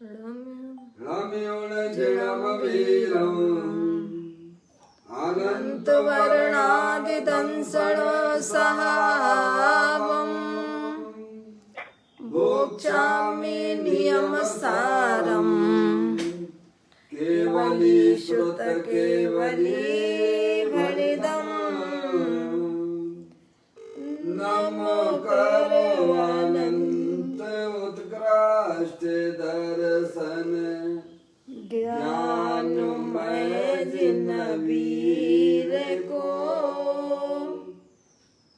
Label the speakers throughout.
Speaker 1: अनन्तवर्णादिदंसणसहावम् भोक्ष्यामि नियमसारम् केवली श्रुत केवली भणिदम् नमो करो अनंत उत्कृष्ट दर्शन ज्ञानमय जिन वीर को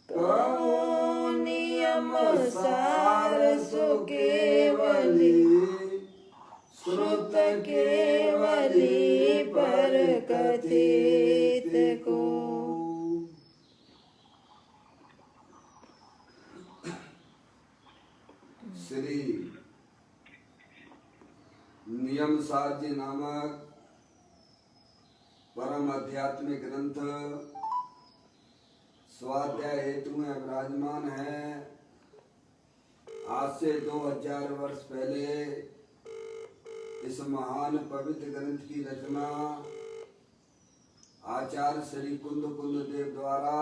Speaker 1: कहो नियम सार सु केवली श्रुत केवली पर कथित को।
Speaker 2: श्री नियम सार जी नामक परम आध्यात्मिक ग्रंथ स्वाध्याय हेतु में विराजमान है। आज से 2000 वर्ष पहले इस महान पवित्र ग्रंथ की रचना आचार्य श्री कुंद देव द्वारा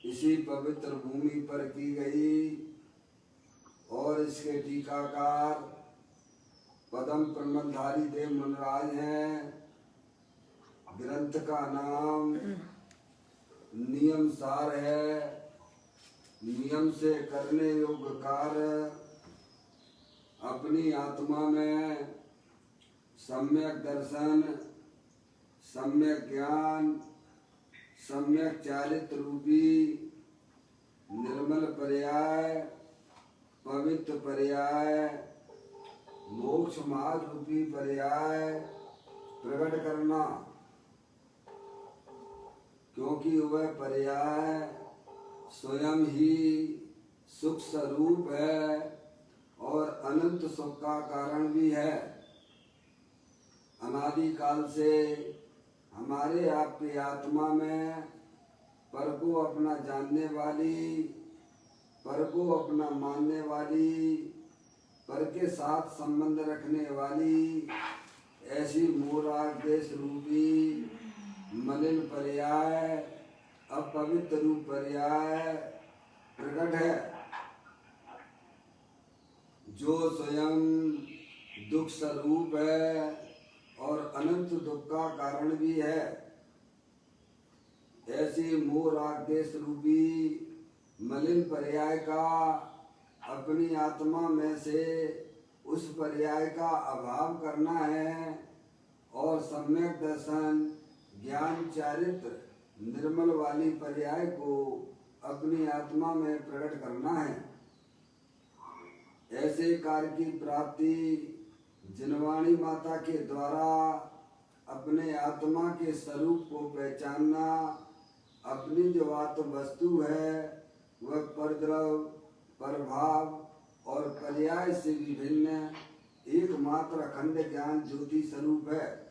Speaker 2: इसी पवित्र भूमि पर की गई और इसके टीकाकार पदम प्रमलधारी देव मनराज हैं। ग्रंथ का नाम नियम सार है। नियम से करने योग्य कार्य अपनी आत्मा में सम्यक दर्शन, सम्यक ज्ञान, सम्यक चारित्र रूपी निर्मल पर्याय, पवित्र पर्याय, मोक्ष मार्ग रूपी पर्याय प्रकट करना, क्योंकि वह पर्याय स्वयं ही सुख स्वरूप है और अनंत सुख का कारण भी है। अनादि काल से हमारे आपकी आत्मा में पर को अपना जानने वाली, पर को अपना मानने वाली, पर के साथ संबंध रखने वाली ऐसी मूराग देश रूपी मलिन पर्याय, अपवित्र रूप पर्याय प्रकट है, जो स्वयं दुख स्वरूप है और अनंत दुख का कारण भी है। ऐसी मूराग देश रूपी मलिन पर्याय का अपनी आत्मा में से उस पर्याय का अभाव करना है और सम्यक दर्शन, ज्ञान, चारित्र, निर्मल वाली पर्याय को अपनी आत्मा में प्रकट करना है। ऐसे कार्य की प्राप्ति जिनवाणी माता के द्वारा अपने आत्मा के स्वरूप को पहचानना, अपनी जो आत्म वस्तु है वह परद्रव, परभाव और पर्याय से विभिन्न एकमात्र अखंड ज्ञान ज्योति स्वरूप है।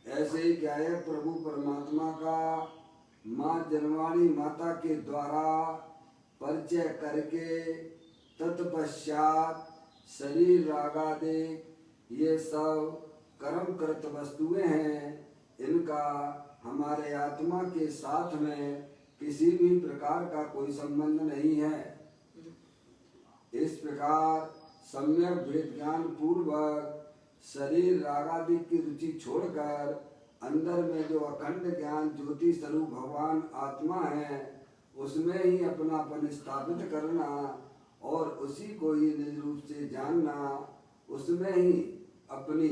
Speaker 2: ऐसे ही ज्ञायक प्रभु परमात्मा का माँ जनवाणी माता के द्वारा परिचय करके तत्पश्चात शरीर रागादि ये सब कर्म कृत वस्तुएं हैं। इनका हमारे आत्मा के साथ में किसी भी प्रकार का कोई संबंध नहीं है। इस प्रकार सम्यक भेद ज्ञान पूर्वक शरीर रागादि की रुचि छोड़कर अंदर में जो अखंड ज्ञान ज्योति स्वरूप भगवान आत्मा है उसमें ही अपनापन स्थापित करना और उसी को ही निज रूप से जानना, उसमें ही अपनी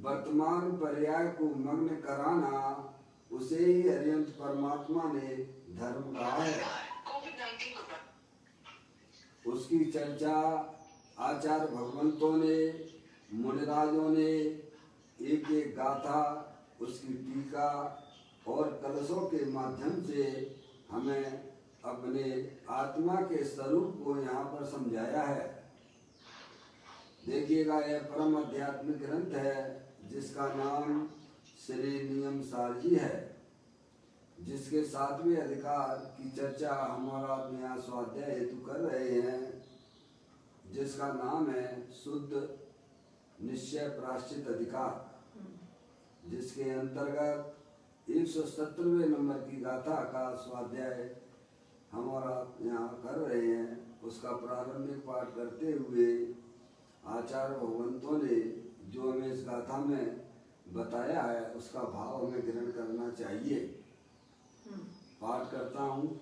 Speaker 2: वर्तमान पर्याय को मग्न कराना, उसे ही हरियंत परमात्मा ने धर्म कहा है। उसकी चर्चा आचार्य भगवंतों ने, मुनिराजों ने एक एक गाथा, उसकी टीका और कलशों के माध्यम से हमें अपने आत्मा के स्वरूप को यहाँ पर समझाया है। देखिएगा, यह परम आध्यात्मिक ग्रंथ है जिसका नाम श्री नियम सार जी है, जिसके 7वें अधिकार की चर्चा हमारा यहाँ स्वाध्याय हेतु कर रहे हैं, जिसका नाम है शुद्ध निश्चय प्रायश्चित अधिकार, जिसके अंतर्गत 170वें नंबर की गाथा का स्वाध्याय हम और आप यहाँ कर रहे हैं। उसका प्रारंभिक पाठ करते हुए आचार्य भगवंतों ने जो हमें इस गाथा में बताया है उसका भाव हमें ग्रहण करना चाहिए। पाठ करता हूँ।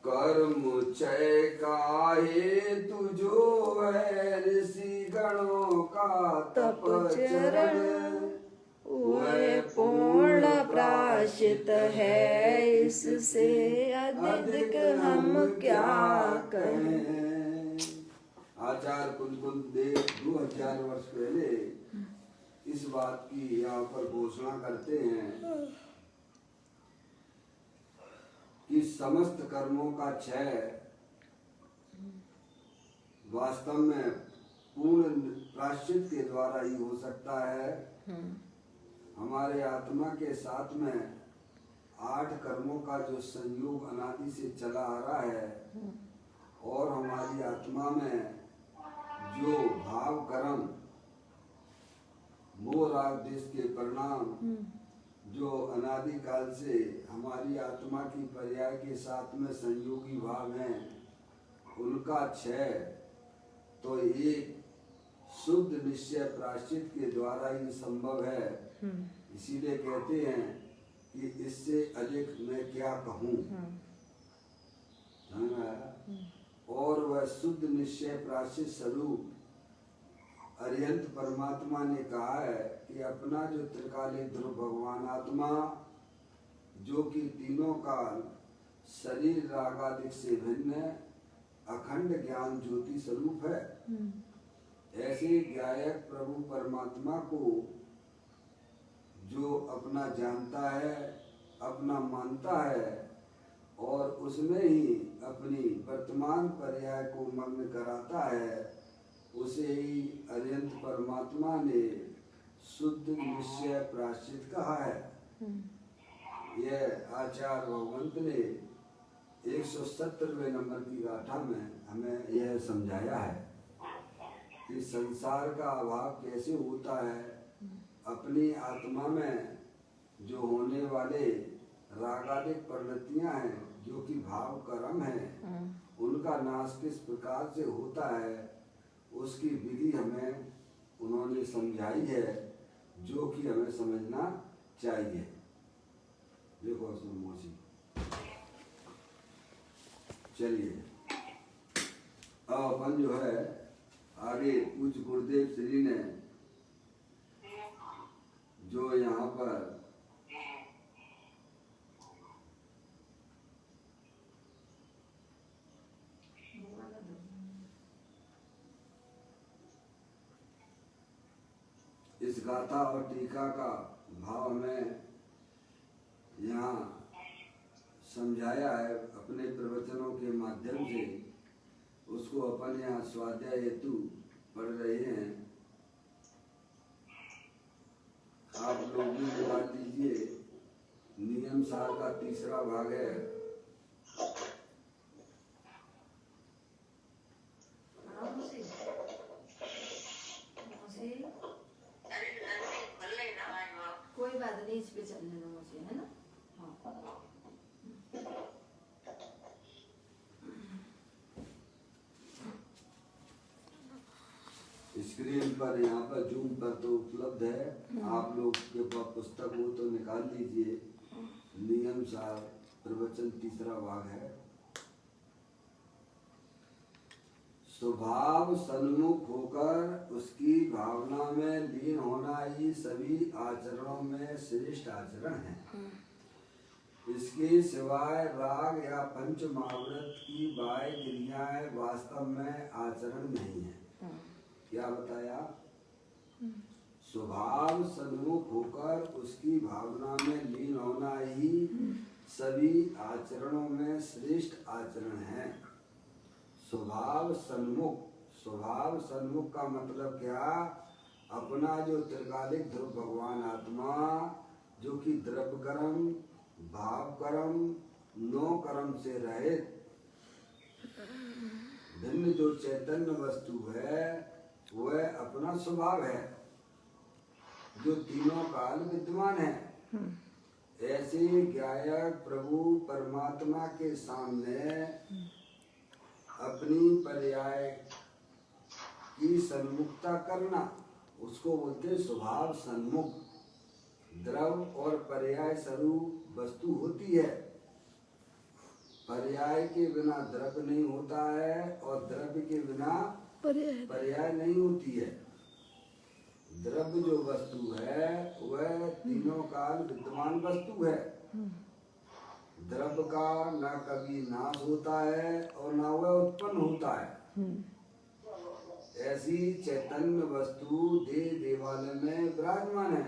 Speaker 2: कर्म चय का हेतु जो है ऋषि गणों का तप चरण,
Speaker 1: वह पूर्ण प्रायश्चित है, इससे अधिक हम क्या कहें।
Speaker 2: आचार्य कुलकुल देव 2000 वर्ष पहले इस बात की यहाँ पर घोषणा करते हैं कि समस्त कर्मों का क्षय वास्तव में पूर्ण प्रायश्चित के द्वारा ही हो सकता है। हमारे आत्मा के साथ में 8 कर्मों का जो संयोग अनादि से चला आ रहा है और हमारी आत्मा में जो भाव कर्म मोह राग देश के परिणाम जो अनादि काल से हमारी आत्मा की पर्याय के साथ में संयोगी भाव हैं, उनका क्षय तो एक शुद्ध निश्चय प्रायश्चित के द्वारा ही संभव है। इसीलिए कहते हैं कि इससे अधिक मैं क्या कहूँ। और वह शुद्ध निश्चय प्रायश्चित स्वरूप अरिहंत परमात्मा ने कहा है कि अपना जो त्रिकालीन ध्रुव भगवान आत्मा जो कि तीनों काल शरीर रागादिक से भिन्न अखंड ज्ञान ज्योति स्वरूप है, ऐसे गायक प्रभु परमात्मा को जो अपना जानता है, अपना मानता है और उसमें ही अपनी वर्तमान पर्याय को मग्न कराता है, उसे ही अरिहंत परमात्मा ने शुद्ध निश्चय प्रायश्चित कहा है। यह आचार्य भगवंत ने 170वें नंबर की गाथा में हमें यह समझाया है कि संसार का अभाव कैसे होता है। अपनी आत्मा में जो होने वाले रागादिक प्रवृत्तियां हैं जो कि भाव कर्म है, उनका नाश किस प्रकार से होता है उसकी विधि हमें उन्होंने समझाई है, जो कि हमें समझना चाहिए। देखो मौसी, चलिए अब अपन जो है आगे पूज्य गुरुदेव श्री ने जो यहाँ पर इस गाथा और टीका का भाव हमें यहाँ समझाया है अपने प्रवचनों के माध्यम से, उसको अपन यहाँ स्वाध्याय हेतु पढ़ रहे हैं। आप लोग भी निकाल लीजिए, नियम सार का 3रा भाग है।
Speaker 1: कोई बात नहीं, इस पे चलने दो मुझे, है ना।
Speaker 2: स्क्रीन पर यहाँ पर जूम पर तो उपलब्ध है, आप लोग के पास पुस्तक हो तो निकाल लीजिए। नियम सार प्रवचन 3रा भाग है। स्वभाव सन्मुख होकर उसकी भावना में लीन होना ही सभी आचरणों में श्रेष्ठ आचरण है। इसके सिवाय राग या पंच महाव्रत की बाह्य क्रियाएं वास्तव में आचरण नहीं है। क्या बताया? स्वभाव सन्मुख होकर उसकी भावना में लीन होना ही सभी आचरणों में श्रेष्ठ आचरण है। स्वभाव सन्मुख, स्वभाव सन्मुख का मतलब क्या? अपना जो त्रिकालिक ध्रुव भगवान आत्मा जो कि द्रव्य कर्म, भाव कर्म, 9 कर्म से रहित भिन्न जो चैतन्य वस्तु है वह अपना स्वभाव है जो तीनों काल विद्यमान है। ऐसे गायक प्रभु परमात्मा के सामने अपनी पर्याय की सन्मुखता करना उसको बोलते हैं स्वभाव सन्मुख। द्रव्य और पर्याय स्वरूप वस्तु होती है। पर्याय के बिना द्रव्य नहीं होता है और द्रव्य के बिना पर्याय नहीं होती है। द्रव्य जो वस्तु है वह तीनों काल विद्यमान वस्तु है। द्रव्य का न कभी नाश होता है और न वह उत्पन्न होता है। ऐसी चैतन्य वस्तु देह देवालय में विराजमान है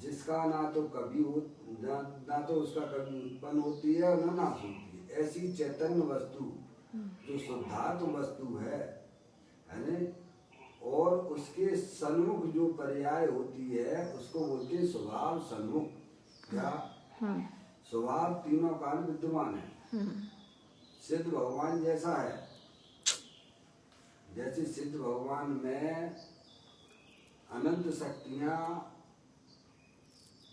Speaker 2: जिसका ना तो कभी हो ना तो उसका कभी उत्पन्न होती है और न नाश होती है। ऐसी चैतन्य वस्तु जो शुद्धात्म वस्तु है न, और उसके सन्मुख जो पर्याय होती है उसको बोलते हैं स्वभाव सन्मुख। क्या स्वभाव तीनों काल विद्यमान है। सिद्ध भगवान जैसा है, जैसे सिद्ध भगवान में अनंत शक्तियां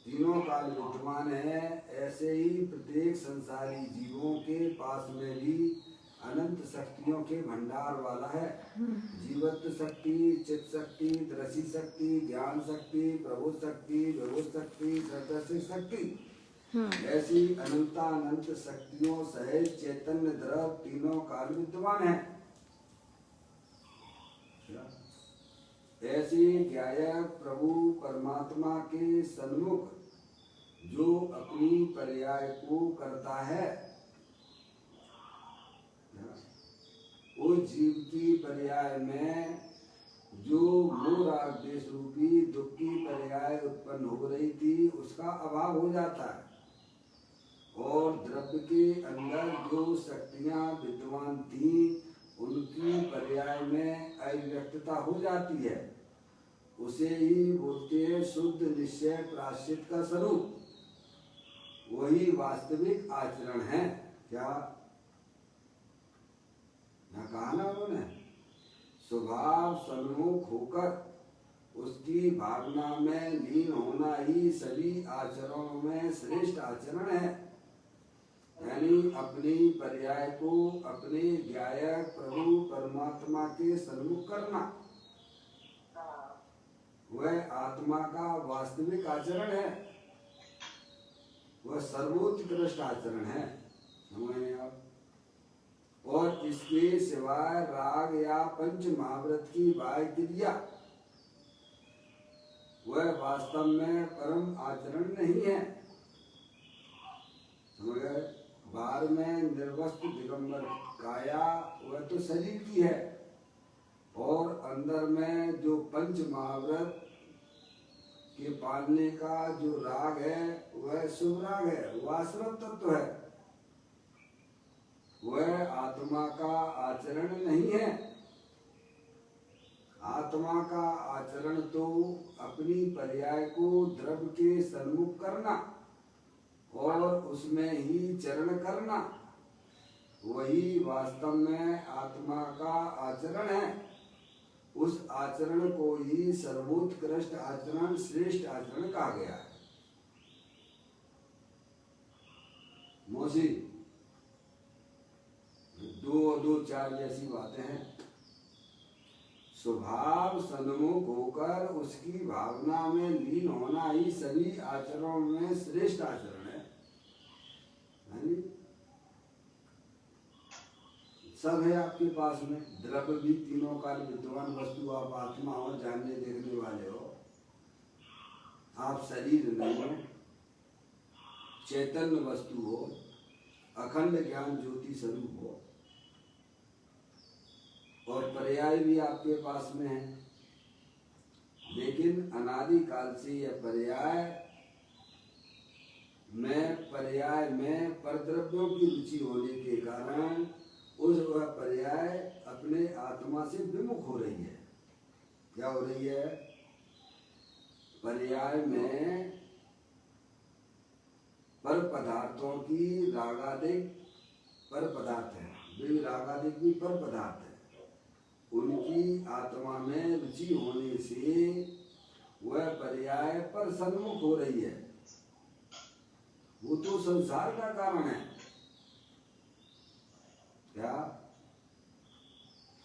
Speaker 2: तीनों काल विद्यमान है, ऐसे ही प्रत्येक संसारी जीवों के पास में भी अनंत शक्तियों के भंडार वाला है। जीवत्व शक्ति, चित्त शक्ति, दृष्टि शक्ति, ज्ञान शक्ति, प्रभु शक्ति, विभु शक्ति, सदस्य शक्ति, ऐसी अनंत शक्तियों सहित चैतन्य द्रव्य तीनों काल विद्यमान है। ऐसे गायक प्रभु परमात्मा के सन्मुख जो अपनी पर्याय को करता है, उस जीव की पर्याय में जो मोह राग द्वेष रूपी दुख की पर्याय उत्पन्न हो रही थी उसका अभाव हो जाता है और द्रव्य के अंदर जो शक्तियां विद्यमान थी उनकी पर्याय में अव्यक्तता हो जाती है। उसे ही बोलते हैं शुद्ध निश्चय प्रायश्चित का स्वरूप। वही वास्तविक आचरण है। क्या ना कहा ना उन्होंने, स्वभाव सन्मुख होकर उसकी भावना में लीन होना ही सभी आचरणों में श्रेष्ठ आचरण है। यानी अपनी पर्याय को अपने गायक प्रभु परमात्मा के सन्मुख करना वह आत्मा का वास्तविक आचरण है। वह सर्वोत्कृष्ट आचरण है। समझे आप? और इसके सिवाय राग या पंच महाव्रत की बाह्य क्रिया वह वास्तव में परम आचरण नहीं है। समझ गए? बाहर में निर्वस्त्र दिगंबर काया वह तो शरीर की है और अंदर में जो पंच महाव्रत के पालने का जो राग है वह शुभ राग है, वह आश्रम तत्व है। वह आत्मा का आचरण नहीं है। आत्मा का आचरण तो अपनी पर्याय को द्रव्य के सन्मुख करना और उसमें ही चरण करना वही वास्तव में आत्मा का आचरण है। उस आचरण को ही सर्वोत्कृष्ट आचरण, श्रेष्ठ आचरण कहा गया है। मौसी दो चार जैसी बातें हैं। स्वभाव सन्मुख होकर उसकी भावना में लीन होना ही सभी आचरणों में श्रेष्ठ आचरण है। सब है आपके पास में। द्रव्य भी तीनों काल विद्यमान वस्तु। आप आत्मा हो, जानने देखने वाले हो। आप शरीर नहीं हो, चैतन्य वस्तु हो, अखंड ज्ञान ज्योति स्वरूप हो और पर्याय भी आपके पास में है। लेकिन अनादि काल से यह पर्याय में परद्रव्यों की रुचि होने के कारण वह पर्याय अपने आत्मा से विमुख हो रही है। क्या हो रही है? पर्याय में पर पदार्थों की रागादिक पर पदार्थ है, वे रागादिक भी पर पदार्थ है, उनकी आत्मा में रुचि होने से वह पर्याय पर सन्मुख हो रही है। वो तो संसार का कारण है। क्या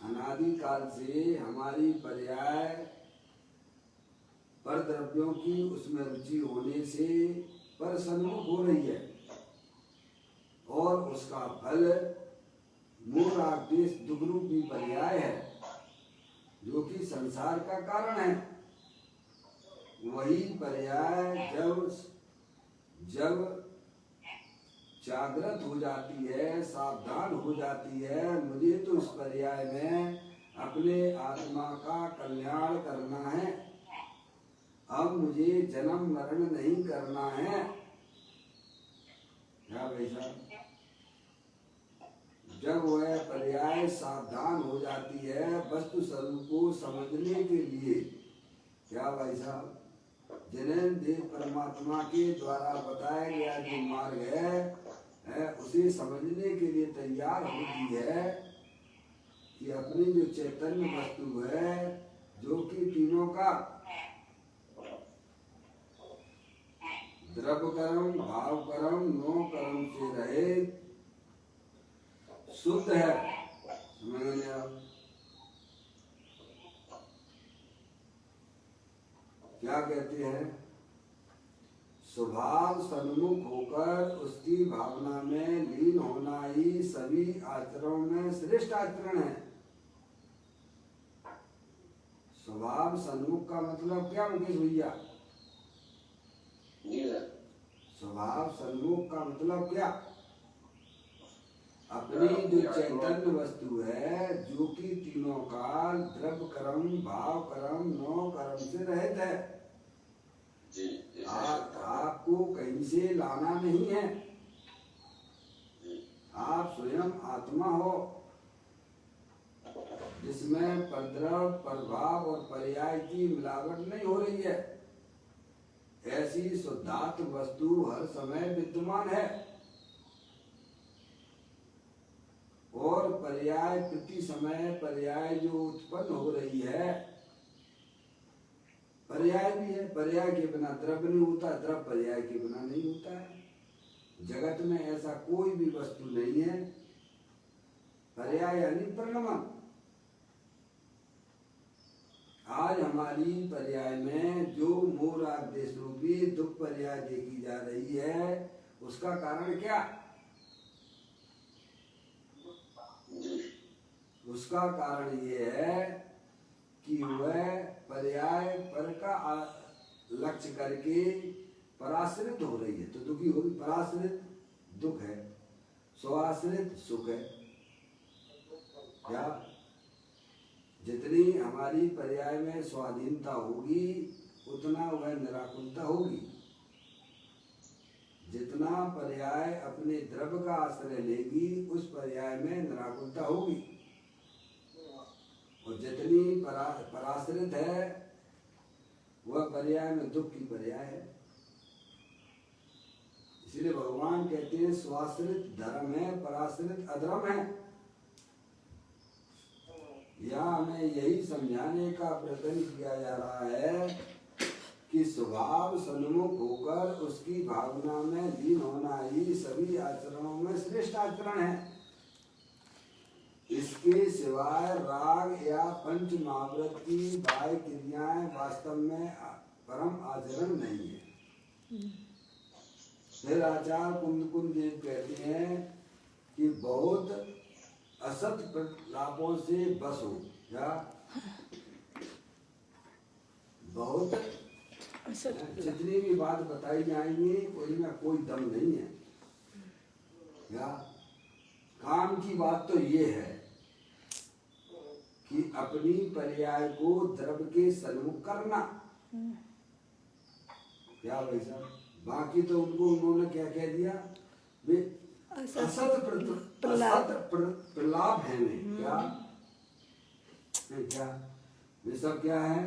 Speaker 2: अनादि काल से हमारी पर्याय पर द्रव्यों की उसमें रुचि होने से पर सन्मुख हो रही है, और उसका फल मूल आदेश दुख रूपी पर्याय है, जो कि संसार का कारण है। वही पर्याय जब जागृत हो जाती है, सावधान हो जाती है, मुझे तो इस पर्याय में अपने आत्मा का कल्याण करना है, अब मुझे जन्म मरण नहीं करना है। क्या भाई साहब? जब वह पर्याय सावधान हो जाती है वस्तु स्वरूप को समझने के लिए, क्या भाई साहब, जिन्हें देव परमात्मा के द्वारा बताया गया जो मार्ग है उसे समझने के लिए तैयार होती है कि अपनी जो चैतन्य वस्तु है, जो कि तीनों का द्रव्य कर्म, भाव कर्म, नो कर्म से रहे, शुद्ध है। समझ लिया? क्या कहते हैं? स्वभाव सन्मुख होकर उसकी भावना में लीन होना ही सभी आचरणों में श्रेष्ठ आचरण है। स्वभाव सन्मुख का मतलब क्या मुकेश भैया? स्वभाव सन्मुख का मतलब क्या? अपनी जो चैतन्य वस्तु है, जो कि तीनों काल द्रव्य कर्म, भाव कर्म, नो कर्म से रहित है, आपको कहीं से लाना नहीं है। आप स्वयं आत्मा हो, जिसमें परद्रव्य, प्रभाव और पर्याय की मिलावट नहीं हो रही है। ऐसी शुद्धात्म वस्तु हर समय विद्यमान है, और पर्याय प्रति समय पर्याय जो उत्पन्न हो रही है, पर्याय भी है। पर्याय के बिना द्रव्य नहीं होता, द्रव्य पर्याय के बिना नहीं होता है। जगत में ऐसा कोई भी वस्तु नहीं है। पर्याय यानी परिणाम। आज हमारी पर्याय में जो मूल आदेश रूपी दुख पर्याय देखी जा रही है, उसका कारण क्या? उसका कारण ये है कि वह पर्याय पर का लक्ष्य करके पराश्रित हो रही है, तो दुखी होगी। पराश्रित दुख है, स्वाश्रित सुख है। क्या? जितनी हमारी पर्याय में स्वाधीनता होगी, उतना वह निराकुलता होगी। जितना पर्याय अपने द्रव्य का आश्रय लेगी, उस पर्याय में निराकुलता होगी, और जितनी पराश्रित है, वह पर्याय में दुख की पर्याय है। इसलिए भगवान कहते हैं स्वाश्रित धर्म है, पराश्रित अधर्म है। यहाँ हमें यही समझाने का प्रयत्न किया जा रहा है कि स्वभाव सन्मुख होकर उसकी भावना में लीन होना ही सभी आचरणों में श्रेष्ठ आचरण है। इसके सिवाय राग या पंच महाव्रत की बाह्य क्रियाएं वास्तव में परम आचरण नहीं है। फिर आचार्य कुंद देव कहते हैं कि बहुत असत लाभों से बस हो। क्या? बहुत जितनी भी बात बताई जाएंगी उनमें कोई दम नहीं है। क्या? काम की बात तो ये है कि अपनी पर्याय को द्रव्य के सन्मुख करना। क्या भाई साहब? बाकी तो उन्होंने क्या कह दिया? वे असत प्रलाप है। क्या? क्या? वे सब क्या है?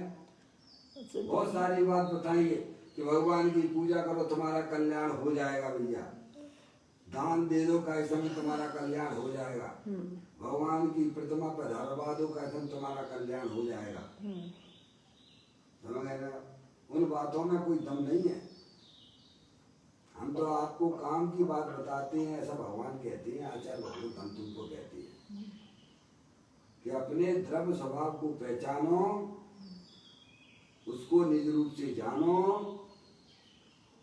Speaker 1: अच्छा,
Speaker 2: बहुत सारी बात बताएंगे कि भगवान की पूजा करो तुम्हारा कल्याण हो जाएगा भैया, दान दे दो कैसे में तुम्हारा कल्याण हो जाएगा, भगवान की प्रतिमा पर धरवा दो कैसे में तुम्हारा कल्याण हो जाएगा। समझ गए ना? उन बातों में कोई दम नहीं है। हम तो आपको काम की बात बताते हैं, ऐसा भगवान कहते हैं, आचार्य भगवत हम तुमको कहते हैं कि अपने द्रव्य स्वभाव को पहचानो, उसको निज रूप से जानो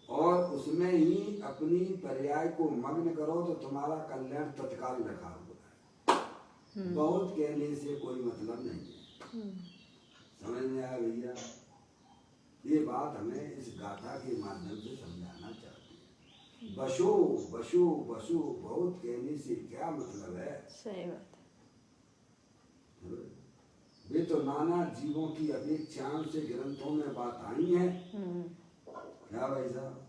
Speaker 2: और उसमें ही अपनी पर्याय को मग्न करो तो तुम्हारा कल्याण तत्काल रखा हुआ है। बहुत कहने से कोई मतलब नहीं है। समझ में आया भैया? ये बात हमें इस गाथा के माध्यम से समझाना चाहती है। बसो बसो बसो बहुत कहने से क्या मतलब है?
Speaker 1: सही बात है।
Speaker 2: वे तो नाना जीवों की अपेक्षाओं से ग्रंथों में बात आई है, क्या भाई साहब?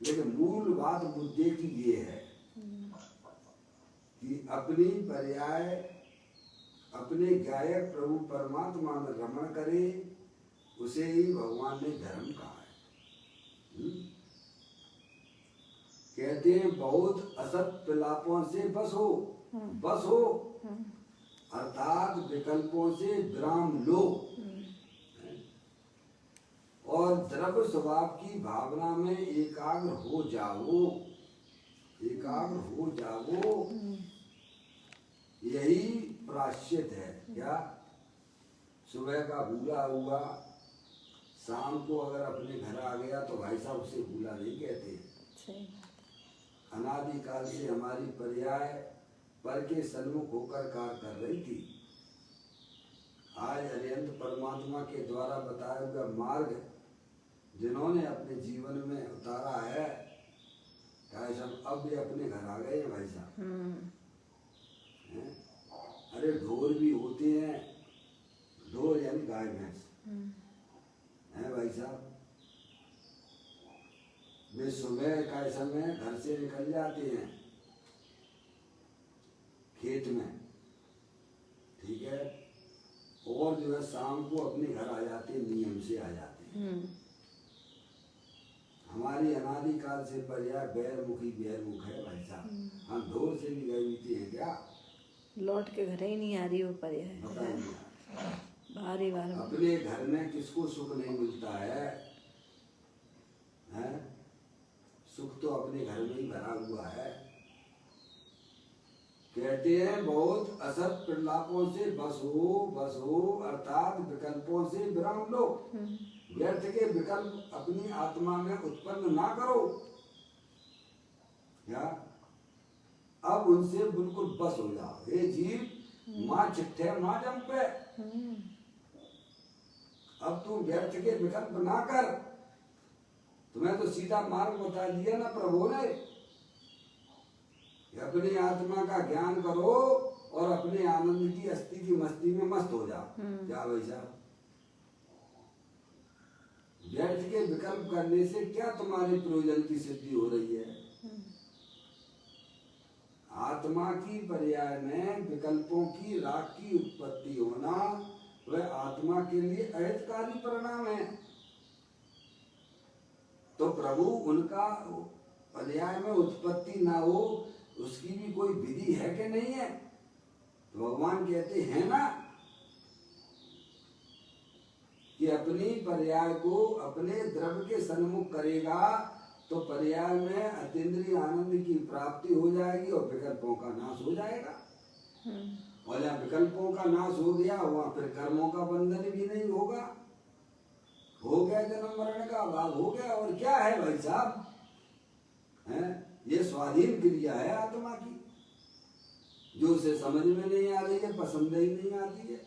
Speaker 2: लेकिन मूल बात मुद्दे की ये है कि अपनी पर्याय अपने गायक प्रभु परमात्मा में रमण करे, उसे ही भगवान ने धर्म कहा है। कहते हैं बहुत असत विलापों से बस हो अर्थात विकल्पों से विराम लो और द्रव्य स्वभाव की भावना में एकाग्र हो जाओ, एकाग्र हो जाओ। यही प्रायश्चित है। क्या? सुबह का भूला हुआ शाम को अगर अपने घर आ गया तो भाई साहब उसे भूला नहीं कहते। अनादिकाल से हमारी पर्याय पर के सन्मुख होकर कार्य कर रही थी। आज अरिहंत परमात्मा के द्वारा बताया हुआ मार्ग जिन्होंने अपने जीवन में उतारा है, सब अब भी अपने घर आ गए हैं भाई साहब। अरे ढोर भी होते हैं, ढोर यानी गाय भैंस है भाई साहब। वे सुबह का समय घर से निकल जाते हैं खेत में, ठीक है, और जो है शाम को अपने घर आ जाते हैं, नियम से आ जाते हैं। हमारी अनादिकाल से पर्याय बैरमुखी बैरमुख है भाई साहब। हम ढोर से भी गए हुए हैं क्या? लौट के घर ही नहीं आ रही वो पर्याय।
Speaker 1: बारी बार
Speaker 2: अपने घर में किसको सुख नहीं मिलता है? सुख तो अपने घर में ही भरा हुआ है। कहते हैं बहुत असत प्रलापों से बस हो अर्थात विकल्पों से विराम लो। व्यर्थ के विकल्प अपनी आत्मा में उत्पन्न ना करो। क्या? अब उनसे बिल्कुल बस हो जाओ। हे जीव माँ चिट्ठे माँ जंपे, अब तू व्यर्थ के विकल्प ना कर। तुम्हें तो सीधा मार्ग बता दिया ना प्रभु ने। अपनी आत्मा का ज्ञान करो और अपने आनंद की अस्थि की मस्ती में मस्त हो जाओ। क्या भाई साहब? व्यर्थ के विकल्प करने से क्या तुम्हारे प्रयोजन की सिद्धि हो रही है? आत्मा की पर्याय में विकल्पों की राग की उत्पत्ति होना वह आत्मा के लिए अहितकारी परिणाम है। तो प्रभु उनका पर्याय में उत्पत्ति ना हो उसकी भी कोई विधि है कि नहीं है? तो भगवान कहते हैं ना कि अपनी पर्याय को अपने द्रव्य के सन्मुख करेगा तो पर्याय में अतीन्द्रिय आनंद की प्राप्ति हो जाएगी और विकल्पों का नाश हो जाएगा। और जहाँ विकल्पों का नाश हो गया वहां फिर कर्मों का बंधन भी नहीं होगा। हो गया जन्म मरण का अभाव हो गया। और क्या है भाई साहब? ये स्वाधीन क्रिया है आत्मा की, जो उसे समझ में नहीं आ रही है, पसंद ही नहीं आती है।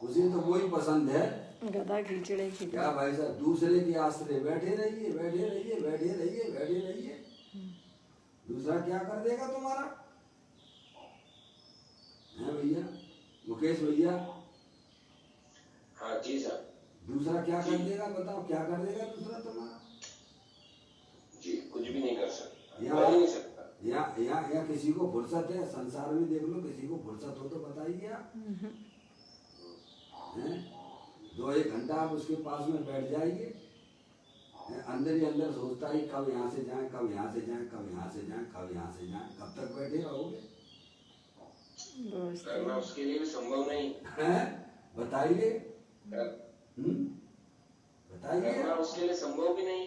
Speaker 2: उसे तो वही पसंद है
Speaker 1: गधा खींचड़े की।
Speaker 2: क्या भाई साहब? दूसरे के आश्रय बैठे रहिए बैठे रहिए बैठे रहिए बैठे रहिए। दूसरा क्या कर देगा तुम्हारा? है भैया मुकेश भैया?
Speaker 3: हाँ जी सर।
Speaker 2: दूसरा क्या कर देगा? बताओ क्या कर देगा दूसरा तुम्हारा?
Speaker 3: जी कुछ भी नहीं कर सकता।
Speaker 2: यहाँ किसी को फुर्सत है? संसार में देख लो किसी को फुर्सत हो तो बताइए आप। हैं? 2-1 घंटा आप उसके पास में बैठ जाइए, अंदर ही अंदर सोचता ही कब यहाँ से जाएं, कब यहाँ से जाएं, कब यहाँ से जाएं, कब यहाँ से जाएं, कब तक बैठे रहोगे?
Speaker 3: करना उसके लिए भी संभव नहीं
Speaker 2: है, बताइए। बताइए,
Speaker 3: करना उसके लिए संभव भी नहीं।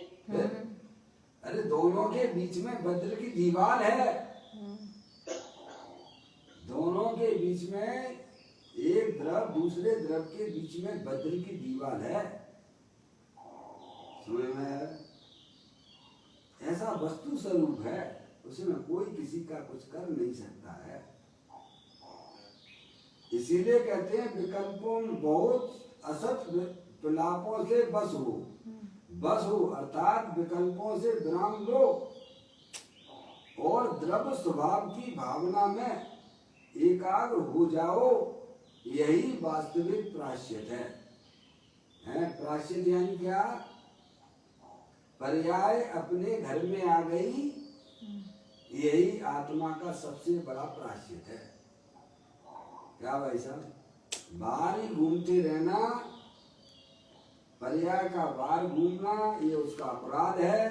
Speaker 2: अरे दोनों के बीच में वज्र की दीवार है, दोनों के बीच में एक द्रव दूसरे द्रव के बीच में वज्र की दीवार है। समझ में आया? ऐसा वस्तु स्वरूप है, उसमें कोई किसी का कुछ कर नहीं सकता है। इसीलिए कहते हैं विकल्पों बहुत असत विलापों से बस हो अर्थात विकल्पों से विराम लो और द्रव्य स्वभाव की भावना में एकाग्र हो जाओ, यही वास्तविक प्रायश्चित है। प्रायश्चित यानी क्या? पर्याय अपने घर में आ गई, यही आत्मा का सबसे बड़ा प्रायश्चित है। क्या भाई साहब? बाहर ही घूमते रहना, पर्याय का बाहर घूमना, ये उसका अपराध है।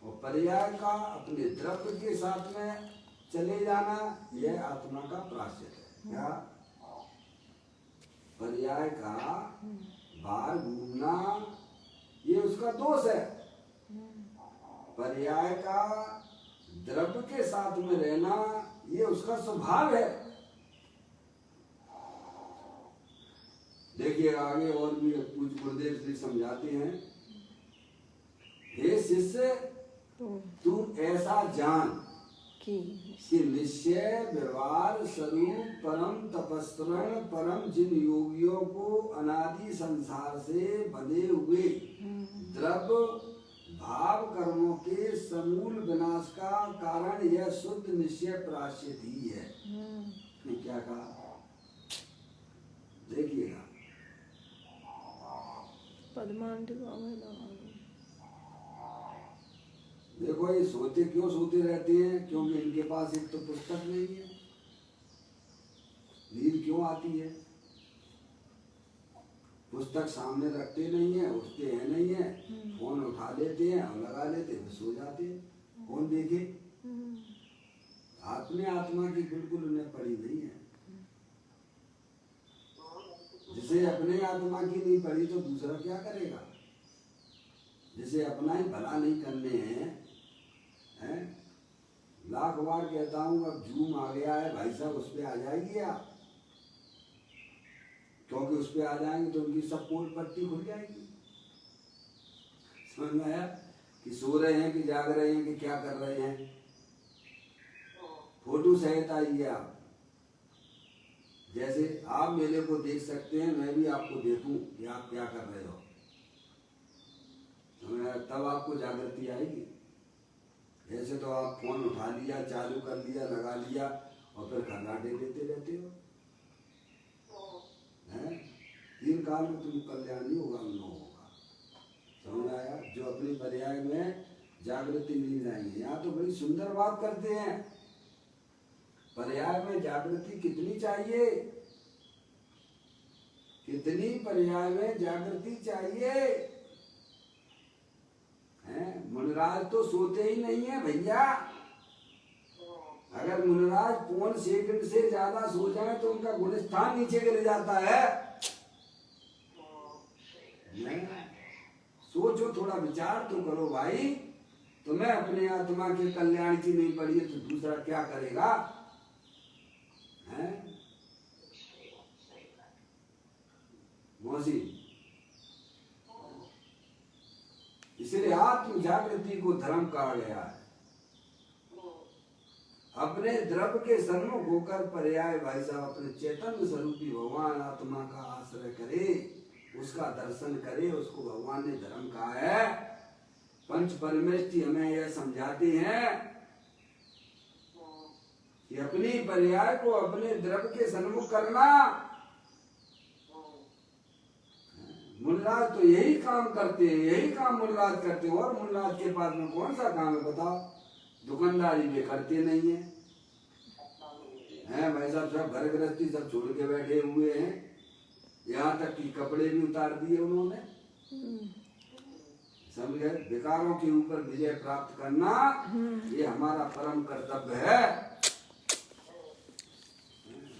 Speaker 2: और पर्याय का अपने द्रव्य के साथ में चले जाना, यह आत्मा का प्रायश्चित है। क्या? पर्याय का बाहर घूमना, ये उसका दोष है। पर्याय का द्रव्य के साथ में रहना, ये उसका स्वभाव है। देखिए आगे और भी पूज्य गुरुदेव श्री समझाते हैं, हे शिष्य तू ऐसा जान कि निश्चय व्यवहार स्वरूप परम तपस्वरण परम जिन योगियों को अनादि संसार से बंधे हुए द्रव्य भाव कर्मों के समूल विनाश का कारण यह शुद्ध निश्चय प्रायश्चित ही है। ने क्या कहा? देखिएगा, देखो ये सोते क्यों सोते रहते हैं? क्योंकि इनके पास एक तो पुस्तक नहीं है। नींद क्यों आती है? पुस्तक सामने रखते नहीं है, उठते हैं नहीं है, फोन उठा लेते हैं और लगा लेते हैं, सो जाते हैं। फोन देखे, अपने आत्मा की बिल्कुल उन्हें पड़ी नहीं है। जिसे अपने आत्मा की नहीं पड़ी तो दूसरा क्या करेगा? जिसे अपना ही भला नहीं करने हैं, लाख बार कहता हूँ, अब जूम आ गया है भाई साहब, उस पर आ जाएगी आप, क्योंकि उस पर आ जाएंगे तो उनकी सब पोल पट्टी खुल जाएगी। समझ में आया? कि सो रहे हैं कि जाग रहे हैं कि क्या कर रहे हैं। फोटो सहित आइए आप, जैसे आप मेले को देख सकते हैं, मैं भी आपको देखूं कि आप क्या कर रहे हो, तब आपको जागृति आएगी। ऐसे तो आप फोन उठा लिया, चालू कर लिया, लगा लिया और फिर खर्राटे देते रहते हो। 3 काल में तुम कल्याण नहीं होगा उन लोगों का। समझ आया? जो अपनी पर्याय में जागृति नहीं लाएंगे। यहाँ तो बड़ी सुंदर बात करते हैं, पर्याय में जागृति कितनी चाहिए, कितनी पर्याय में जागृति चाहिए। मुनिराज तो सोते ही नहीं है भैया। अगर मुनिराज 5 सेकंड से ज्यादा सो जाए तो उनका गुणस्थान नीचे गिर जाता है। सोचो, थोड़ा विचार तो करो भाई। तुम्हें अपने आत्मा के कल्याण की नहीं पड़ी है तो दूसरा क्या करेगा? मौसी, इसलिए आत्म जागृति को धर्म कहा गया है। अपने द्रव्य के सन्मुख होकर पर्याय भाई साहब अपने चैतन्य स्वरूपी भगवान आत्मा का आश्रय करे, उसका दर्शन करे। उसको भगवान ने धर्म कहा है। पंच परमेष्टि हमें यह समझाते हैं कि अपनी पर्याय को अपने द्रव्य के सन्मुख करना। मुनराज तो यही काम करते हैं, यही काम मुनराज करते हैं। और मुनराज के पास में कौन सा काम है बताओ? दुकानदारी में करते नहीं है, हैं भाई साहब। सब घर गृहस्थी सब छोड़ के बैठे हुए हैं। यहाँ तक कि कपड़े भी उतार दिए उन्होंने। समझ गए? विकारों के ऊपर विजय प्राप्त करना ये हमारा परम कर्तव्य है।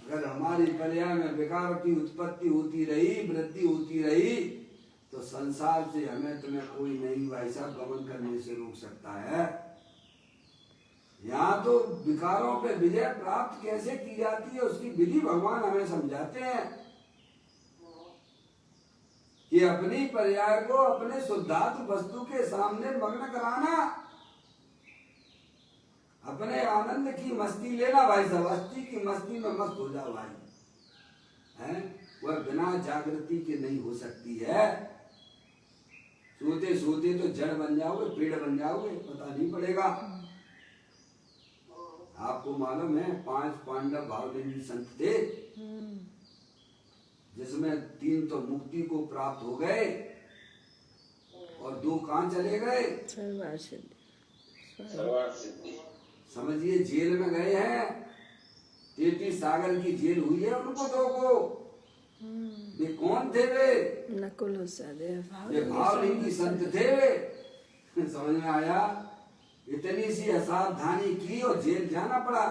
Speaker 2: अगर हमारी पर्याय में विकार की उत्पत्ति होती रही, वृद्धि होती रही, तो संसार से हमें तुम्हें कोई नहीं भाई साहब गमन करने से रोक सकता है। यहाँ तो विकारों पे विजय प्राप्त कैसे की जाती है उसकी विधि भगवान हमें समझाते हैं कि अपनी पर्याय को अपने शुद्धात्म वस्तु के सामने मग्न कराना, अपने आनंद की मस्ती लेना भाई साहब। अस्थि की मस्ती में मस्त हो जाओ भाई, है वह बिना जागृति के नहीं हो सकती है। सोते सोते तो जड़ बन जाओगे, पेड़ बन जाओगे, पता नहीं पड़ेगा। आपको मालूम है 5 पांडव भावलिंगी संत थे, जिसमें 3 तो मुक्ति को प्राप्त हो गए और 2 कहाँ चले गए?
Speaker 1: सर्वार्थ सिद्धि।
Speaker 3: सर्वार्थ सिद्धि।
Speaker 2: समझिए जेल में गए हैं। 33 सागर की जेल हुई है उनको 2 को। वे कौन थे? वे
Speaker 1: नकुल और सहदेव
Speaker 2: ये भावलिंगी संत थे वे। समझ में आया? इतनी सी असावधानी की और जेल जाना पड़ा।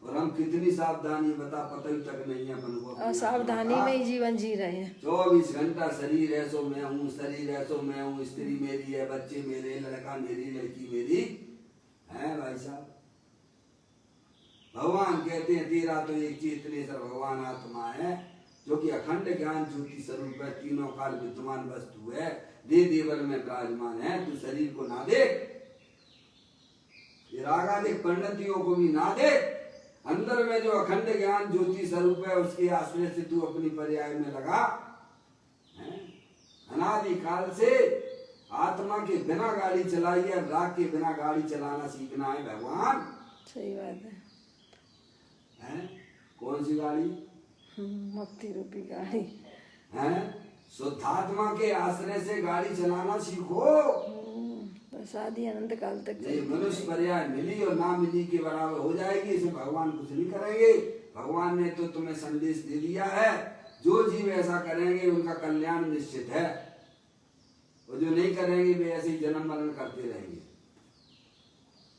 Speaker 2: और हम कितनी सावधानी बता पता ही तक नहीं है अपन को।
Speaker 1: असावधानी में ही जीवन जी रहे हैं।
Speaker 2: 24 घंटा शरीर है सो मैं हूँ, शरीर है सो मैं हूँ, स्त्री मेरी है, बच्चे मेरे, लड़का मेरी, लड़की मेरी है भाई साहब। भगवान कहते हैं तेरा तो एक चेतनेश्वर भगवान आत्मा है जो कि अखंड ज्ञान ज्योति स्वरूप है, तीनों काल विद्यमान वस्तु है, दे देवर में विराजमान है। तू शरीर को ना देख, ये रागादिक परिणतियों को भी ना देख, अंदर में जो अखंड ज्ञान ज्योति स्वरूप है उसके आश्रय से तू अपनी पर्याय में लगा। अनादि काल से आत्मा के बिना गाड़ी चलाई है, राग के बिना गाड़ी चलाना सीखना है भगवान।
Speaker 1: सही बात है।
Speaker 2: कौन सी गाड़ी?
Speaker 1: मुक्ति रूपी गाड़ी
Speaker 2: है। शुद्धात्मा के आश्रय से गाड़ी चलाना सीखो।
Speaker 1: बस आदि अनंत काल तक
Speaker 2: ये मनुष्य पर्याय मिली और ना मिली के बराबर हो जाएगी, इसे भगवान कुछ नहीं करेंगे। भगवान ने तो तुम्हें संदेश दे दिया है, जो जीव ऐसा करेंगे उनका कल्याण निश्चित है, और जो नहीं करेंगे वे ऐसे ही जन्म मरण करते रहेंगे।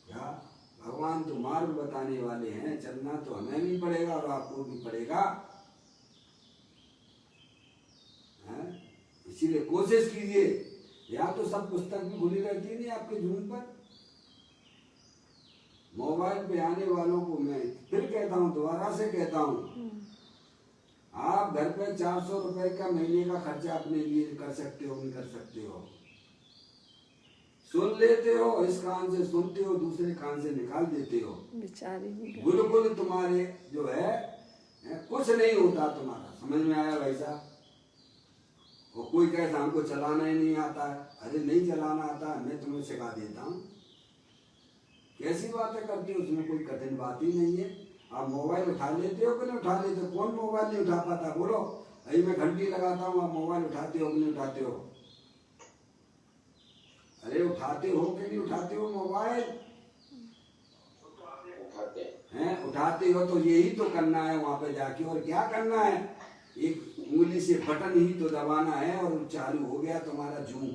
Speaker 2: क्या भगवान तो मार्ग बताने वाले हैं, चलना तो हमें भी पड़ेगा और आपको भी पड़ेगा। इसीलिए कोशिश कीजिए। या तो सब पुस्तक भी खुली रहती नहीं आपके जून पर। मोबाइल पे आने वालों को मैं फिर कहता हूँ, दोबारा से कहता हूँ, आप घर पे 400 रुपए का महीने का खर्चा अपने लिए कर सकते हो, नहीं कर सकते हो। सुन लेते हो, इस कान से सुनते हो, दूसरे कान से निकाल देते हो। बिल्कुल तुम्हारे जो है कुछ नहीं होता तुम्हारा। समझ में आया भाई साहब? और कोई कहता हमको चलाना ही नहीं आता है। अरे नहीं चलाना आता है, मैं तुम्हें सिखा देता हूँ। कैसी बातें करती हो? उसमें कोई कठिन बात ही नहीं है। आप मोबाइल उठा लेते हो कि नहीं उठा लेते हो? कौन मोबाइल नहीं उठा पाता? बोलो। अभी मैं घंटी लगाता हूँ, आप मोबाइल उठाते हो कि नहीं उठाते हो? अरे उठाते हो कि नहीं उठाते हो मोबाइल? उठाते हो तो यही तो करना है वहां पे जाके। और क्या करना है? एक उंगली से बटन ही तो दबाना है और चालू हो गया तुम्हारा जूम।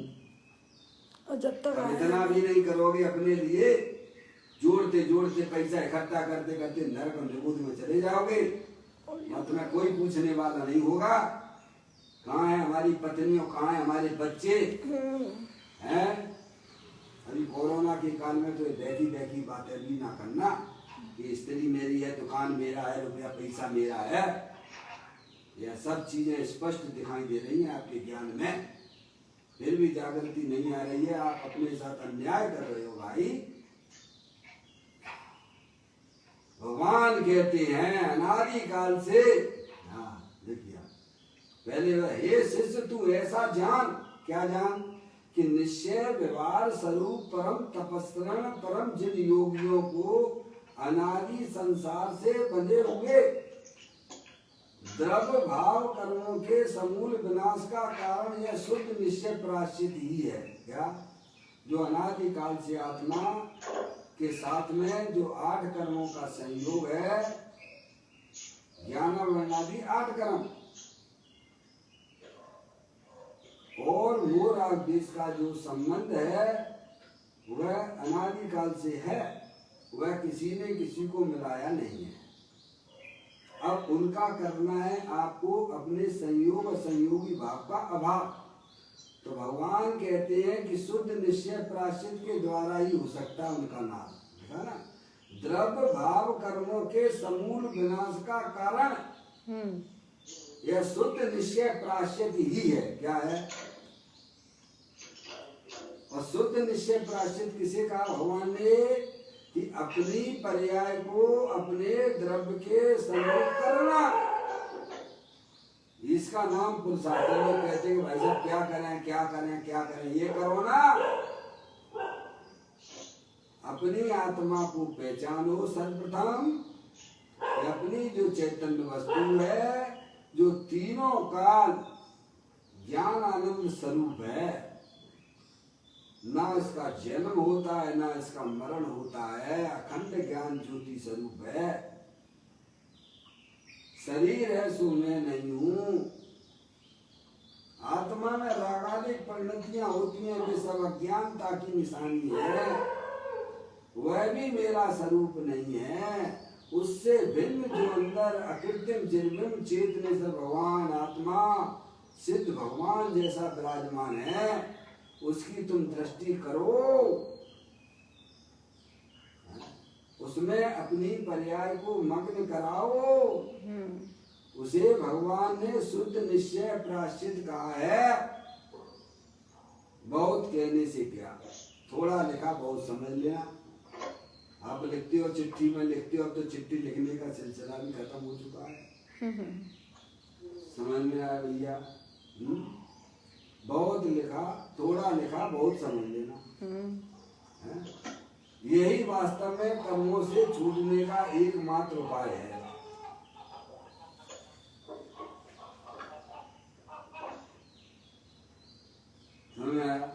Speaker 1: और जब तक
Speaker 2: इतना भी नहीं करोगे अपने लिए, जोड़ते जोड़ते पैसा इकट्ठा करते करते नरक निबूद में चले जाओगे और तुम्हें कोई पूछने वाला नहीं होगा। कहाँ है हमारी पत्नियों, कहाँ है हमारे बच्चे हैं? अभी कोरोना के काल में तो बैठी बैठी बातें भी ना करना कि स्त्री मेरी है, दुकान मेरा है, रुपया पैसा मेरा है। यह सब चीजें स्पष्ट दिखाई दे रही हैं आपके ज्ञान में, फिर भी जागृति नहीं आ रही है। आप अपने साथ अन्याय कर रहे हो भाई। भगवान कहते हैं अनादि काल से, देखिए पहले हे शिष्य तू ऐसा जान, क्या जान? कि निश्चय व्यवहार स्वरूप परम तपस्रण परम जिन योगियों को अनादि संसार से बंधे हुए द्रव्य भाव कर्मों के समूल विनाश का कारण यह शुद्ध निश्चय प्रायश्चित ही है। क्या? जो अनादि काल से आत्मा के साथ में जो 8 कर्मों का संयोग है, ज्ञान वर्णादि 8 कर्म, मोह राग देश का जो संबंध है वह अनादिकाल से है, वह किसी ने किसी को मिलाया नहीं है। अब उनका करना है आपको अपने संयोग और संयोगी भाव का अभाव। तो भगवान कहते हैं कि शुद्ध निश्चय प्रायश्चित के द्वारा ही हो सकता है उनका नाश, देखा ना। द्रव्य भाव कर्मों के समूल विनाश का कारण यह शुद्ध निश्चय प्रायश्चित ही है। क्या है? और शुद्ध निश्चय प्रायश्चित किसे कहा भगवान ने? कि अपनी पर्याय को अपने द्रव्य के समूल करना, इसका नाम पुरुषार्थ। लोग कहते हैं कि भाई साहब क्या करें क्या करें क्या करें, ये करो ना, अपनी आत्मा को पहचानो सर्वप्रथम। अपनी जो चैतन्य वस्तु है, जो तीनों काल ज्ञान आनंद स्वरूप है, ना इसका जन्म होता है ना इसका मरण होता है, अखंड ज्ञान ज्योति स्वरूप है। शरीर है सो मैं नहीं हूँ। आत्मा में रागादिक परिणतियां होती हैं, वे सब अज्ञानता की निशानी है, वह भी मेरा स्वरूप नहीं है। उससे भिन्न जो अंदर अकृत्रिम निर्विम चेतन से भगवान आत्मा सिद्ध भगवान जैसा विराजमान है, उसकी तुम दृष्टि करो, उसमें अपनी पर्याय को मग्न कराओ। उसे भगवान ने शुद्ध निश्चय प्रायश्चित कहा है। बहुत कहने से क्या, थोड़ा लिखा बहुत समझ लिया। आप लिखते हो चिट्ठी में लिखते हो, अब तो चिट्ठी लिखने का सिलसिला भी खत्म हो चुका है। समझ में आया भैया? बहुत लिखा, थोड़ा लिखा, बहुत समझ लेना। यही वास्तव में कर्मों से छूटने का एकमात्र उपाय है। समझ में आया?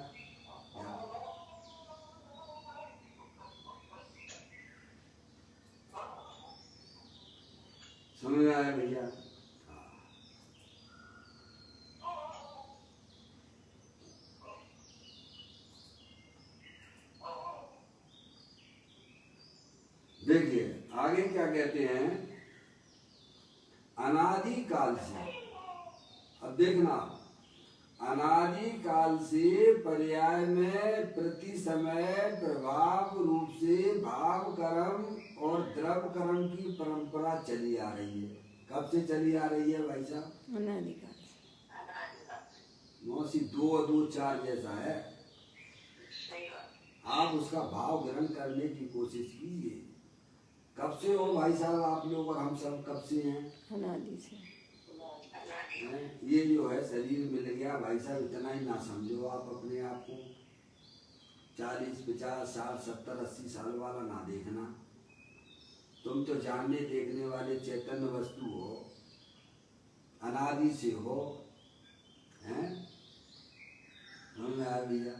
Speaker 2: समझ में आया भैया? देखिए आगे क्या कहते हैं, अनादि काल से। अब देखना, अनादि काल से पर्याय में प्रति समय प्रभाव रूप से भाव कर्म और द्रव्य कर्म की परंपरा चली आ रही है। कब से चली आ रही है भाई साहब?
Speaker 1: अनादिकाल से।
Speaker 2: मौसी 2 और 2 4 जैसा है। आप उसका भाव ग्रहण करने की कोशिश कीजिए। कब से हो भाई साहब आप लोग और हम सब कब से हैं?
Speaker 1: अनादि से।
Speaker 2: ये जो है शरीर मिल गया भाई साहब, इतना ही ना समझो आप अपने आप को 40 50 60 70 80 साल वाला ना देखना। तुम तो जानने देखने वाले चैतन्य वस्तु हो, अनादि से हो, हैं? समझ में आया भैया?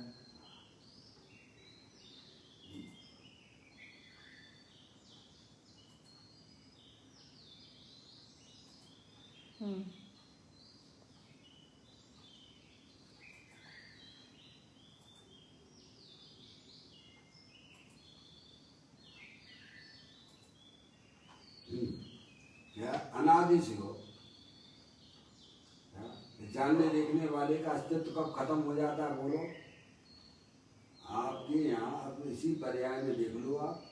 Speaker 2: क्या अनादि से हो? जानने देखने वाले का अस्तित्व कब खत्म हो जाता है बोलो? आपके यहाँ अब इसी पर्याय में देख लो आप,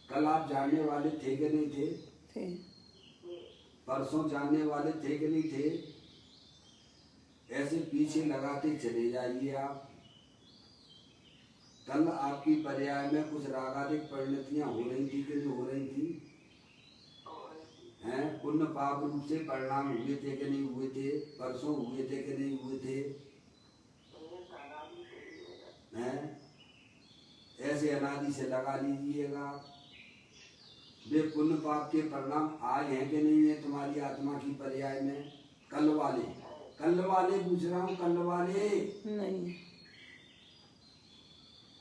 Speaker 2: कल आप जानने वाले थे कि नहीं थे? परसों जानने वाले थे कि नहीं थे? ऐसे पीछे लगाते चले जाइए आप। कल आपकी पर्याय में कुछ रागादिक परिणतियां हो रही थी कि नहीं हो रही थी? हैं? पुण्य पाप रूप से परिणाम हुए थे कि नहीं हुए थे? परसों हुए थे कि नहीं हुए थे? हैं? ऐसे अनादि से लगा लीजिएगा। वे पुण्य पाप के परिणाम आए हैं कि नहीं है तुम्हारी आत्मा की पर्याय में? कल वाले पूछ रहा हूँ, कल वाले
Speaker 1: नहीं।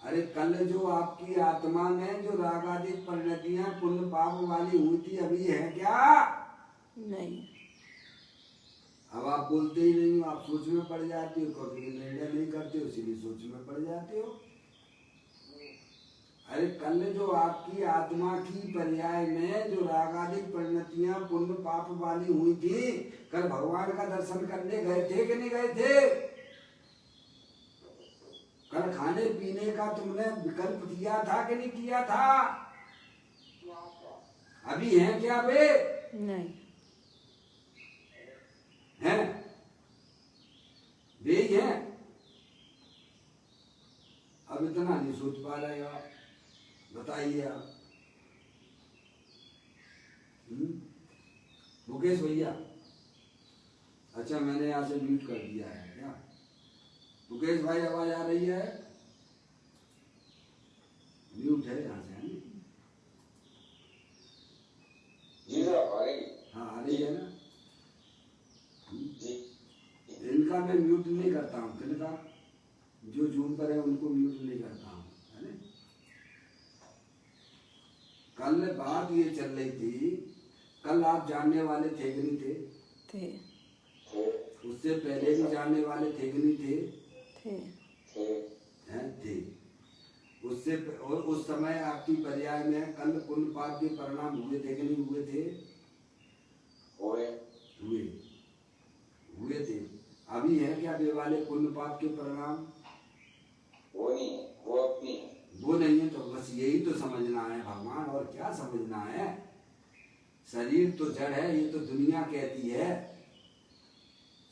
Speaker 2: अरे कल जो आपकी आत्मा में जो रागादिक परिणतियां पुण्य पाप वाली हुई थी, अभी है क्या?
Speaker 1: नहीं।
Speaker 2: अब आप बोलते ही नहीं हो, आप सोच में पड़ जाते हो, कभी निर्णय नहीं करते हो, इसीलिए सोच में पड़ जाते हो। अरे कल जो आपकी आत्मा की पर्याय में जो रागादिक परिणतियां पुण्य पाप वाली हुई थी, कल भगवान का दर्शन करने गए थे कि नहीं गए थे? कल खाने पीने का तुमने विकल्प किया था कि नहीं किया था? अभी हैं क्या वे?
Speaker 1: नहीं।
Speaker 2: हैं? वे ही हैं। अब इतना नहीं सोच पा रहे हो आप, बताइए आप। मुकेश भैया, अच्छा मैंने यहाँ से म्यूट कर दिया है क्या? मुकेश भाई आवाज आ रही है? म्यूट है यहाँ से, है ना?
Speaker 3: जी सर आ रही।
Speaker 2: हाँ आ रही है ना?
Speaker 3: जी
Speaker 2: इनका मैं म्यूट नहीं करता हूँ, किनका? जो जूम पर है उनको म्यूट नहीं करता हूँ, है ना? कल बात ये चल रही थी, कल आप जानने वाले थे कि नहीं थे?
Speaker 1: थे।
Speaker 2: उससे पहले भी जानने वाले थे कि नहीं थे?
Speaker 1: थे।
Speaker 2: थे। उससे और उस समय आपकी पर्याय में कल पुण्य पाप के परिणाम हुए थे कि नहीं हुए थे? हुए थे। अभी है क्या वे वाले पुण्य पाप के परिणाम?
Speaker 3: वो नहीं, वो अपनी
Speaker 2: वो नहीं है। तो बस यही तो समझना है भगवान, और क्या समझना है? शरीर तो जड़ है, ये तो दुनिया कहती है।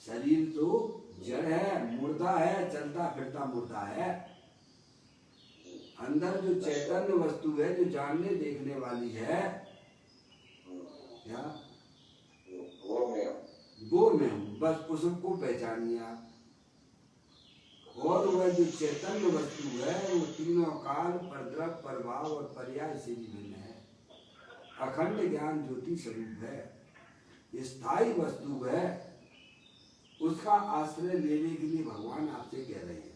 Speaker 2: शरीर तो जड़ है, मुर्दा है, चलता फिरता मुर्दा है। अंदर जो चैतन्य वस्तु है, जो जानने देखने वाली है, क्या वो मैं हूँ, बस उसको पहचानिए आप। और वह जो चैतन्य वस्तु है वो तीनों काल, परद्रव, प्रभाव और पर्याय से भी भिन्न है। अखंड ज्ञान ज्योति स्वरूप है, स्थायी वस्तु है। उसका आश्रय लेने के लिए भगवान आपसे कह रहे हैं,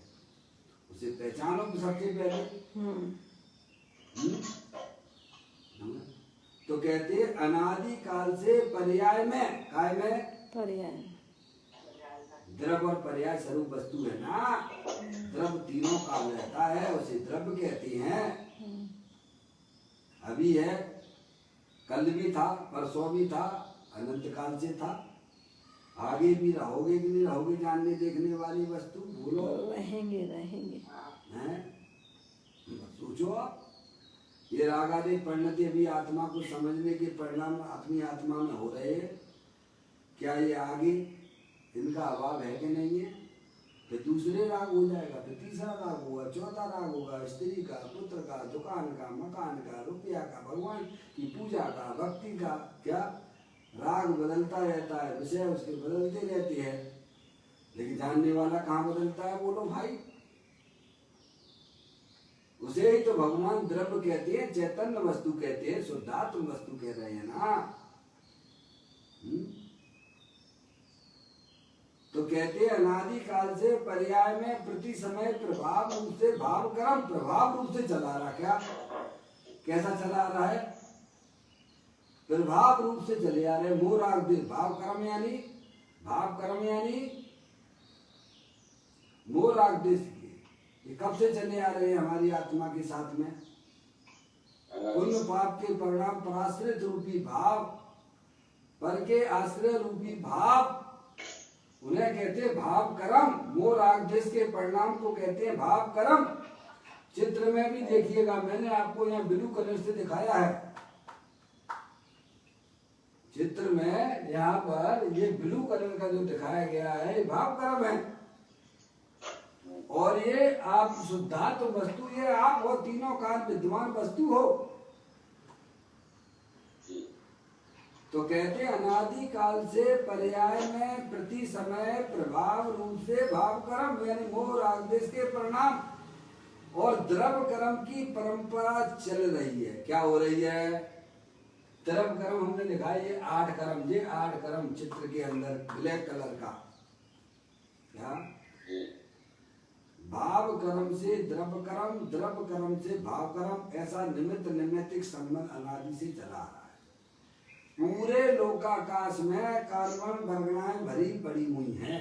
Speaker 2: उसे पहचानो सबसे पहले। तो कहते अनादि काल से पर्याय में, काय में?
Speaker 1: पर्याय।
Speaker 2: द्रव्य और पर्याय स्वरूप वस्तु है ना। द्रव्य तीनों काल रहता है, उसे द्रव्य कहते हैं। अभी है, कल भी था, परसों भी था, अनंत काल से था, आगे भी रहोगे कि नहीं रहोगे जानने देखने वाली वस्तु? बोलो।
Speaker 1: रहेंगे।
Speaker 2: हैं? सोचो आप। ये रागादिक परिणति अभी आत्मा को समझने के परिणाम अपनी आत्मा में हो रहे हैं। क्या ये आगे इनका अभाव है कि नहीं है? फिर दूसरे राग हो जाएगा, फिर तीसरा राग होगा, चौथा राग होगा, स्त्री का, पुत्र का, दुकान का, मकान का, रुपया का, भगवान की पूजा का, भक्ति का। क्या राग बदलता रहता है, विषय उसके बदलते रहते हैं, लेकिन जानने वाला कहाँ बदलता है? बोलो भाई। उसे ही तो भगवान द्रव्य कहते हैं, चैतन्य वस्तु कहते हैं, शुद्धात्म वस्तु कह रहे हैं ना। तो कहते अनादि काल से पर्याय में प्रति समय प्रभाव रूप से भाव कर्म प्रभाव रूप से चला रहा। क्या कैसा चला रहा है? प्रभाव रूप से चले आ रहे। मोह राग देश भाव कर्म यानी मोह राग देश के ये कब से चले आ रहे हैं हमारी आत्मा के साथ में? पुण्य पाप के परिणाम पराश्रित रूपी भाव, पर के आश्रय रूपी भाव, उन्हें कहते हैं भाव कर्म। मोह राग देश के परिणाम को कहते हैं भाव कर्म। चित्र में भी देखिएगा, मैंने आपको यहाँ ब्लू कलर से दिखाया है। चित्र में यहाँ पर ये ब्लू कलर का जो दिखाया गया है, भाव कर्म है। और ये आप शुद्धात्म वस्तु, ये आप वो तीनों काल विद्वान वस्तु हो। तो कहते हैं अनादि काल से पर्याय में प्रति समय प्रभाव रूप से भाव कर्म यानी मोह राग देश के परिणाम और द्रव्य कर्म की परंपरा चल रही है। क्या हो रही है? द्रव्य कर्म हमने लिखा है, ये 8 कर्म, ये 8 कर्म चित्र के अंदर ब्लैक कलर का। क्या भाव कर्म से द्रव्य कर्म, द्रव्य कर्म से भाव कर्म, ऐसा निमित्त नैमित्तिक संबंध अनादि से चला रहा है। पूरे लोकाकाश में कार्बन वर्गणाएं भरी पड़ी हुई हैं,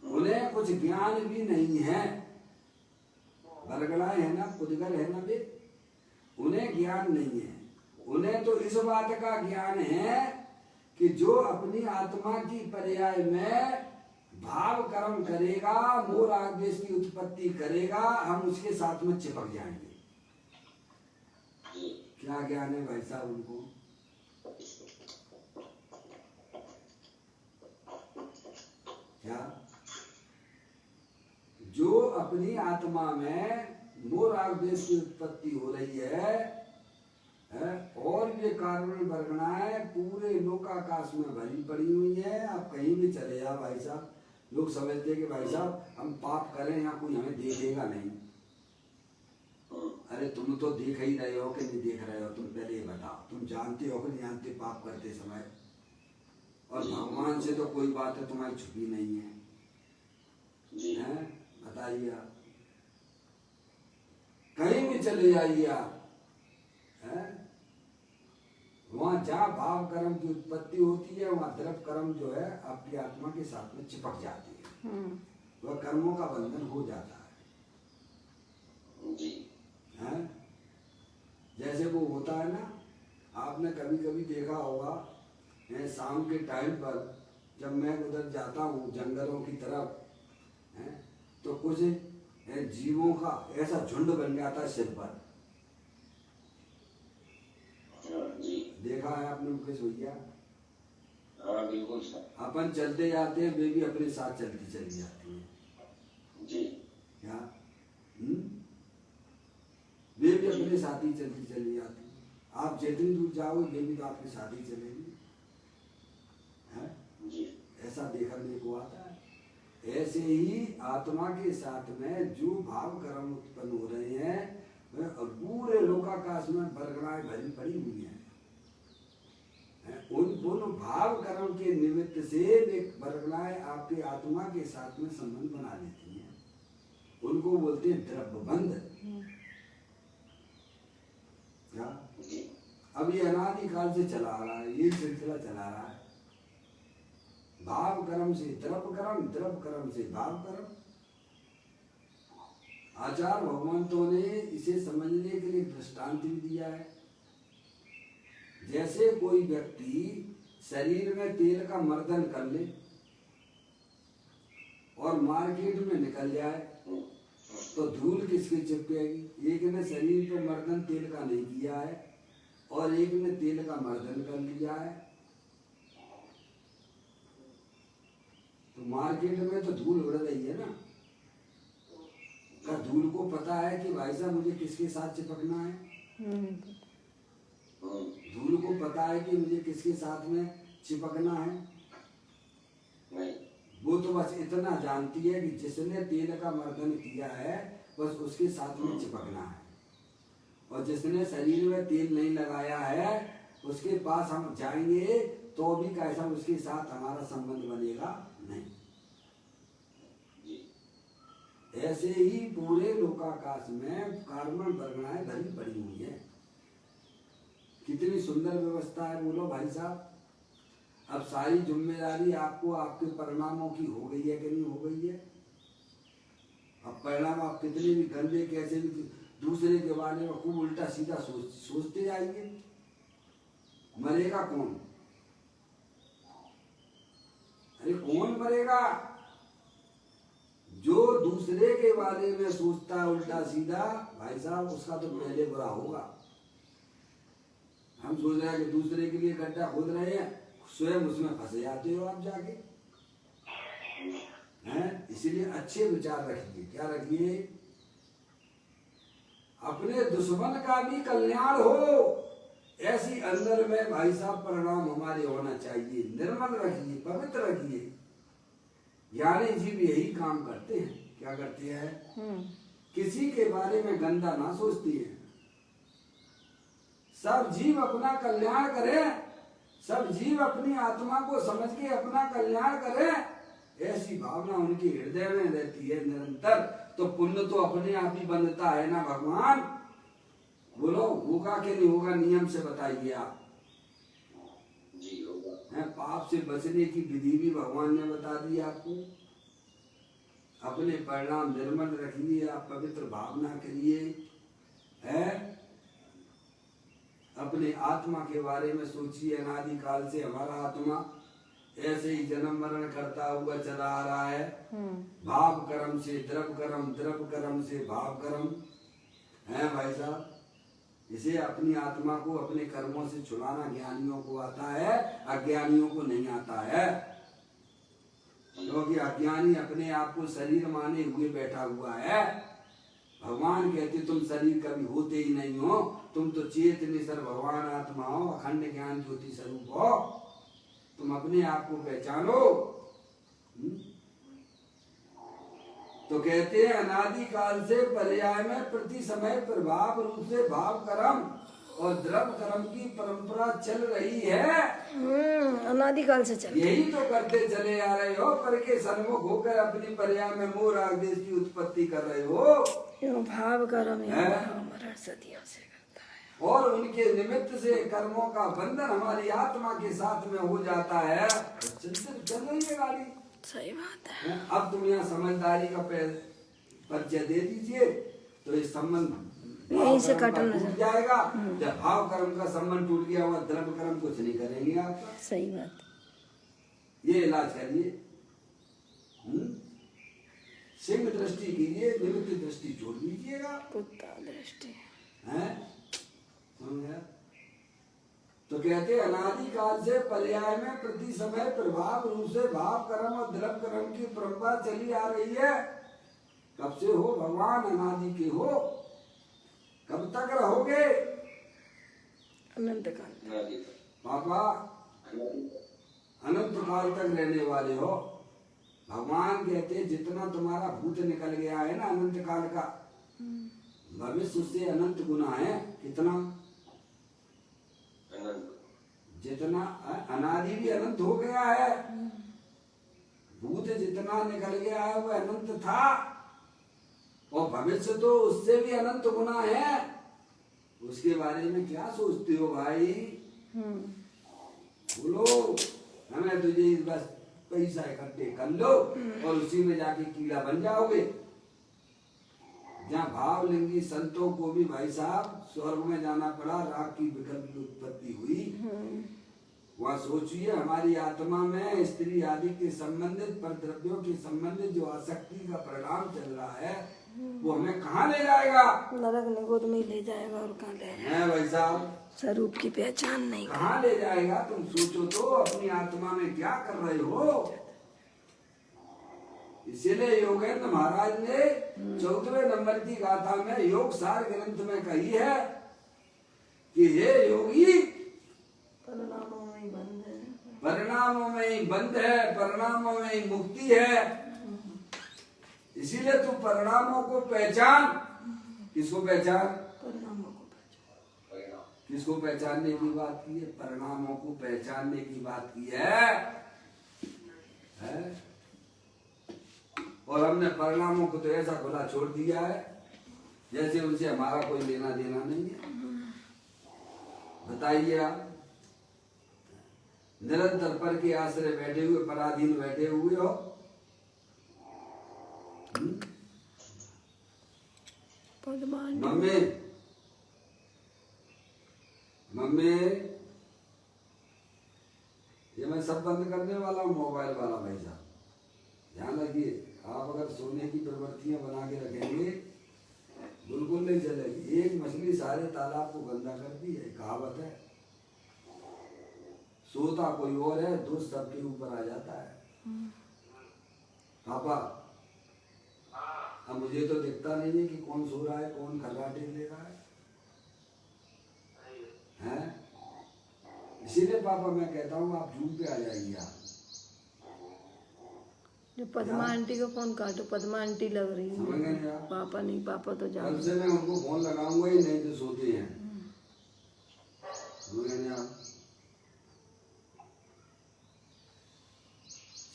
Speaker 2: उन्हें कुछ ज्ञान भी नहीं है। वर्गणाएं है ना, पुद्गल है ना वे, उन्हें ज्ञान नहीं है। उन्हें तो इस बात का ज्ञान है कि जो अपनी आत्मा की पर्याय में भाव कर्म करेगा, मोह राग द्वेष की उत्पत्ति करेगा, हम उसके साथ में चिपक जाएंगे। क्या ज्ञान है भाई साहब उनको? क्या जो अपनी आत्मा में मोह राग द्वेष की उत्पत्ति हो रही है, और ये कार्बन वर्गणाएं पूरे लोकाकाश में भरी पड़ी हुई है। आप कहीं भी चले जाओ भाई साहब, लोग समझते हैं कि भाई साहब हम पाप करें या कोई हमें देखेगा नहीं। अरे तुम तो देख ही रहे हो कि नहीं देख रहे हो? तुम पहले ये बताओ, तुम जानते हो कि नहीं जानते पाप करते समय? और भगवान से तो कोई बात है तुम्हारी छुपी नहीं है, बताइए आप। कहीं भी चले जाइए आप, वहां जहाँ भाव कर्म की उत्पत्ति होती है, वहां द्रव्य कर्म जो है आपकी आत्मा के साथ में चिपक जाती है, वह कर्मों का बंधन हो जाता है। जैसे वो होता है ना, आपने कभी कभी देखा होगा, शाम के टाइम पर जब मैं उधर जाता हूँ जंगलों की तरफ, तो कुछ जीवों का ऐसा झुंड बन जाता है सिर पर। देखा है आपने मुकेश भैया?
Speaker 3: हाँ बिल्कुल सर।
Speaker 2: अपन चलते जाते हैं, वे भी अपने साथ चलती चली जाती हैं
Speaker 3: जी।
Speaker 2: क्या? वे भी अपने साथ ही चलती चली जाती हैं। आप जितनी दूर जाओगे वे भी तो आपके साथ ही चलेगी, है
Speaker 3: जी।
Speaker 2: ऐसा देखने को आता है। ऐसे ही आत्मा के साथ में जो भाव कर्म उत्पन्न हो रहे हैं, पूरे लोकाकाश में वर्गणाएं भरी पड़ी हुई हैं। उन भाव कर्म के निमित्त से वे वर्गणाएं आपके आत्मा के साथ में संबंध बना लेती हैं। उनको बोलते हैं द्रव्य बंध। क्या? अब ये अनादिकाल से चला आ रहा है, ये सिलसिला चला आ रहा है। भाव कर्म से द्रव्य कर्म, द्रव्य कर्म से भाव कर्म। आचार्य भगवंतों ने इसे समझने के लिए दृष्टांत भी दिया है। जैसे कोई व्यक्ति शरीर में तेल का मर्दन कर ले और मार्केट में निकल जाए, तो धूल किसके चिपकेगी? एक ने शरीर पर मर्दन तेल का नहीं किया है और एक ने तेल का मर्दन कर लिया है, तो मार्केट में तो धूल उड़ रही है ना। क्या धूल को पता है कि भाई साहब मुझे किसके साथ चिपकना है? धूल को पता है कि मुझे किसके साथ में चिपकना है?
Speaker 3: नहीं।
Speaker 2: वो तो बस इतना जानती है कि जिसने तेल का मर्दन किया है बस उसके साथ में चिपकना है, और जिसने शरीर में तेल नहीं लगाया है उसके पास हम जाएंगे तो भी कैसा उसके साथ हमारा संबंध बनेगा नहीं। ऐसे ही पूरे लोकाकाश में कार्बन वर्गणाएं भरी पड़ी हुई है। कितनी सुंदर व्यवस्था है, बोलो भाई साहब। अब सारी जिम्मेदारी आपको आपके परिणामों की हो गई है कि नहीं हो गई है? अब परिणाम आप कितने भी गंदे कैसे भी दूसरे के बारे में खूब उल्टा सीधा सोचते जाएंगे, मरेगा कौन? अरे कौन मरेगा? जो दूसरे के बारे में सोचता है उल्टा सीधा, भाई साहब उसका तो पहले बुरा होगा। हम सोच रहे हैं कि दूसरे के लिए गड्ढा खोद रहे हैं, स्वयं उसमें फंसे जाते हो आप जाके, हैं? इसीलिए अच्छे विचार रखिए। क्या रखिए? अपने दुश्मन का भी कल्याण हो, ऐसी अंदर में भाई साहब परिणाम हमारे होना चाहिए। निर्मल रखिए, पवित्र रखिए। ज्ञानी जीव यही काम करते हैं। क्या करते हैं? किसी के बारे में गंदा ना सोचती है। सब जीव अपना कल्याण करे, सब जीव अपनी आत्मा को समझ के अपना कल्याण करे, ऐसी भावना उनके हृदय में रहती है निरंतर। तो पुण्य तो अपने आप ही बनता है ना भगवान। बोलो होगा कि नहीं होगा? नियम से बताइए आप। पाप से बचने की विधि भी भगवान ने बता दी आपको। अपने परिणाम निर्मल रखिए, आप पवित्र भावना करिए, है। अपने आत्मा के बारे में सोचिए। अनादि काल से हमारा आत्मा ऐसे ही जन्म मरण करता हुआ चला आ रहा है। भाव कर्म से द्रव कर्म, द्रव कर्म से भाव कर्म, है भाई साहब। इसे अपनी आत्मा को अपने कर्मों से छुड़ाना ज्ञानियों को आता है, अज्ञानियों को नहीं आता है। क्योंकि अज्ञानी अपने आप को शरीर माने हुए बैठा हुआ है। भगवान कहते तुम शरीर कभी होते ही नहीं हो, तुम तो चेत निसर भगवान आत्मा हो, अखंड ज्ञान ज्योति स्वरूप हो। तुम अपने आप को पहचानो। तो कहते हैं अनादि काल से पर्याय में प्रति समय प्रभाव रूप से भाव कर्म और द्रव कर्म की परंपरा चल रही है।
Speaker 1: अनादि काल से चल,
Speaker 2: यही तो करते चले आ रहे हो। पर के सन्मुख होकर अपनी पर्याय में मोह राग देश की उत्पत्ति कर रहे हो।
Speaker 1: भाव कर्म मरण सदियों से करता है
Speaker 2: और उनके निमित्त से कर्मों का बंधन हमारी आत्मा के साथ में हो जाता है। चल रही है गाड़ी।
Speaker 1: सही बात है।
Speaker 2: अब तुम यहाँ समझदारी का परिचय दे दीजिए तो इस संबंध
Speaker 1: यहीं से कटन
Speaker 2: टूट जाएगा। जब भाव कर्म का संबंध टूट गया हुआ, द्रव्य कर्म कुछ नहीं करेंगे आपका।
Speaker 1: सही बात।
Speaker 2: ये इलाज करिए। सिंह दृष्टि कीजिए, निमित्त दृष्टि छोड़ दीजिएगा।
Speaker 1: कुत्ता दृष्टि
Speaker 2: है, समझा? तो कहते अनादि काल से पर्याय में प्रति समय प्रभाव रूप से भाव कर्म और द्रव कर्म की परंपरा चली आ रही है। कब से हो भगवान? अनादि के हो। कब तक रहोगे?
Speaker 1: अनंत काल।
Speaker 2: पापा अनंत काल तक रहने वाले हो। भगवान कहते जितना तुम्हारा भूत निकल गया है ना अनंत काल का, भविष्य उससे अनंत गुना है। कितना? जितना अनादि भी अनंत हो गया है। भूत जितना निकल गया है वो अनंत था, और भविष्य तो उससे भी अनंत गुना है। उसके बारे में क्या सोचते हो भाई? बोलो। हमें तुझे बस पैसा इकट्ठे कर लो और उसी में जाके कीड़ा बन जाओगे। जहाँ भावलिंगी संतों को भी भाई साहब स्वर्ग में जाना पड़ा, राग की विकल्प की उत्पत्ति हुई। वहाँ सोचिए हमारी आत्मा में स्त्री आदि के संबंधित पर द्रव्यों के संबंधित जो आसक्ति का परिणाम चल रहा है वो हमें कहाँ ले जाएगा?
Speaker 1: नरक निगोद में ले जाएगा। और कहाँ ले जाएगा?
Speaker 2: है भाई साहब,
Speaker 1: स्वरूप की पहचान नहीं।
Speaker 2: कहाँ ले जाएगा? तुम सोचो तो अपनी आत्मा में क्या कर रहे हो। इसीलिए योगेंद्र महाराज ने 14वें नंबर की गाथा में योग सार ग्रंथ में कही है कि हे योगी,
Speaker 1: परिणामों में ही बंद है,
Speaker 2: परिणामों में ही बंद है, परिणामों में ही मुक्ति है। इसीलिए तू परिणामों को पहचान। किसको पहचान?
Speaker 1: परिणामों को पहचान।
Speaker 2: किसको पहचानने की बात की है? परिणामों को पहचानने की बात की है? और हमने परिणामों को तो ऐसा खुला छोड़ दिया है जैसे उनसे हमारा कोई लेना देना नहीं है। बताइए आप, निरंतर पर के आश्रय बैठे हुए, पराधीन बैठे हुए हो। मम्मी मम्मी, ये मैं सब बंद करने वाला हूँ, मोबाइल वाला। भाई साहब ध्यान रखिए, आप अगर सोने की प्रवृत्तियां बना के रखेंगे बिल्कुल नहीं चलेगी। एक मछली सारे तालाब को गंदा करती है, कहावत है। सोता कोई और है, दोष सबके ऊपर आ जाता है। पापा अब मुझे तो दिखता नहीं है कि कौन सो रहा है, कौन खर्राटे ले रहा है, हैं? इसीलिए पापा मैं कहता हूँ आप जूम पे आ जाइए। आप
Speaker 1: जो पद्मा आंटी को फोन काटो, पद्मा आंटी लग रही है। पापा नहीं, पापा तो जाओ।
Speaker 2: कल से मैं उनको फोन लगाऊंगा ही नहीं, तो सोते हैं। आप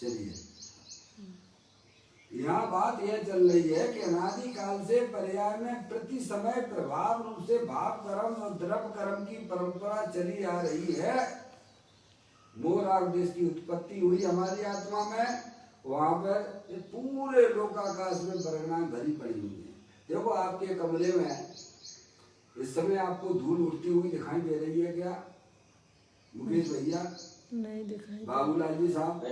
Speaker 2: चलिए, यहाँ बात यह चल रही है कि अनादि काल से पर्याय में प्रति समय प्रभाव रूप से भाव कर्म और द्रव कर्म की परंपरा चली आ रही है। मोह राग देश की उत्पत्ति हुई हमारी आत्मा में, वहां पर ये पूरे लोकाकाश में वर्गणाएं भरी पड़ी हुई है। देखो आपके कमरे में इस समय आपको धूल उड़ती हुई दिखाई दे रही है क्या मुकेश भैया?
Speaker 1: नहीं दिखाई।
Speaker 2: बाबूलाल जी साहब,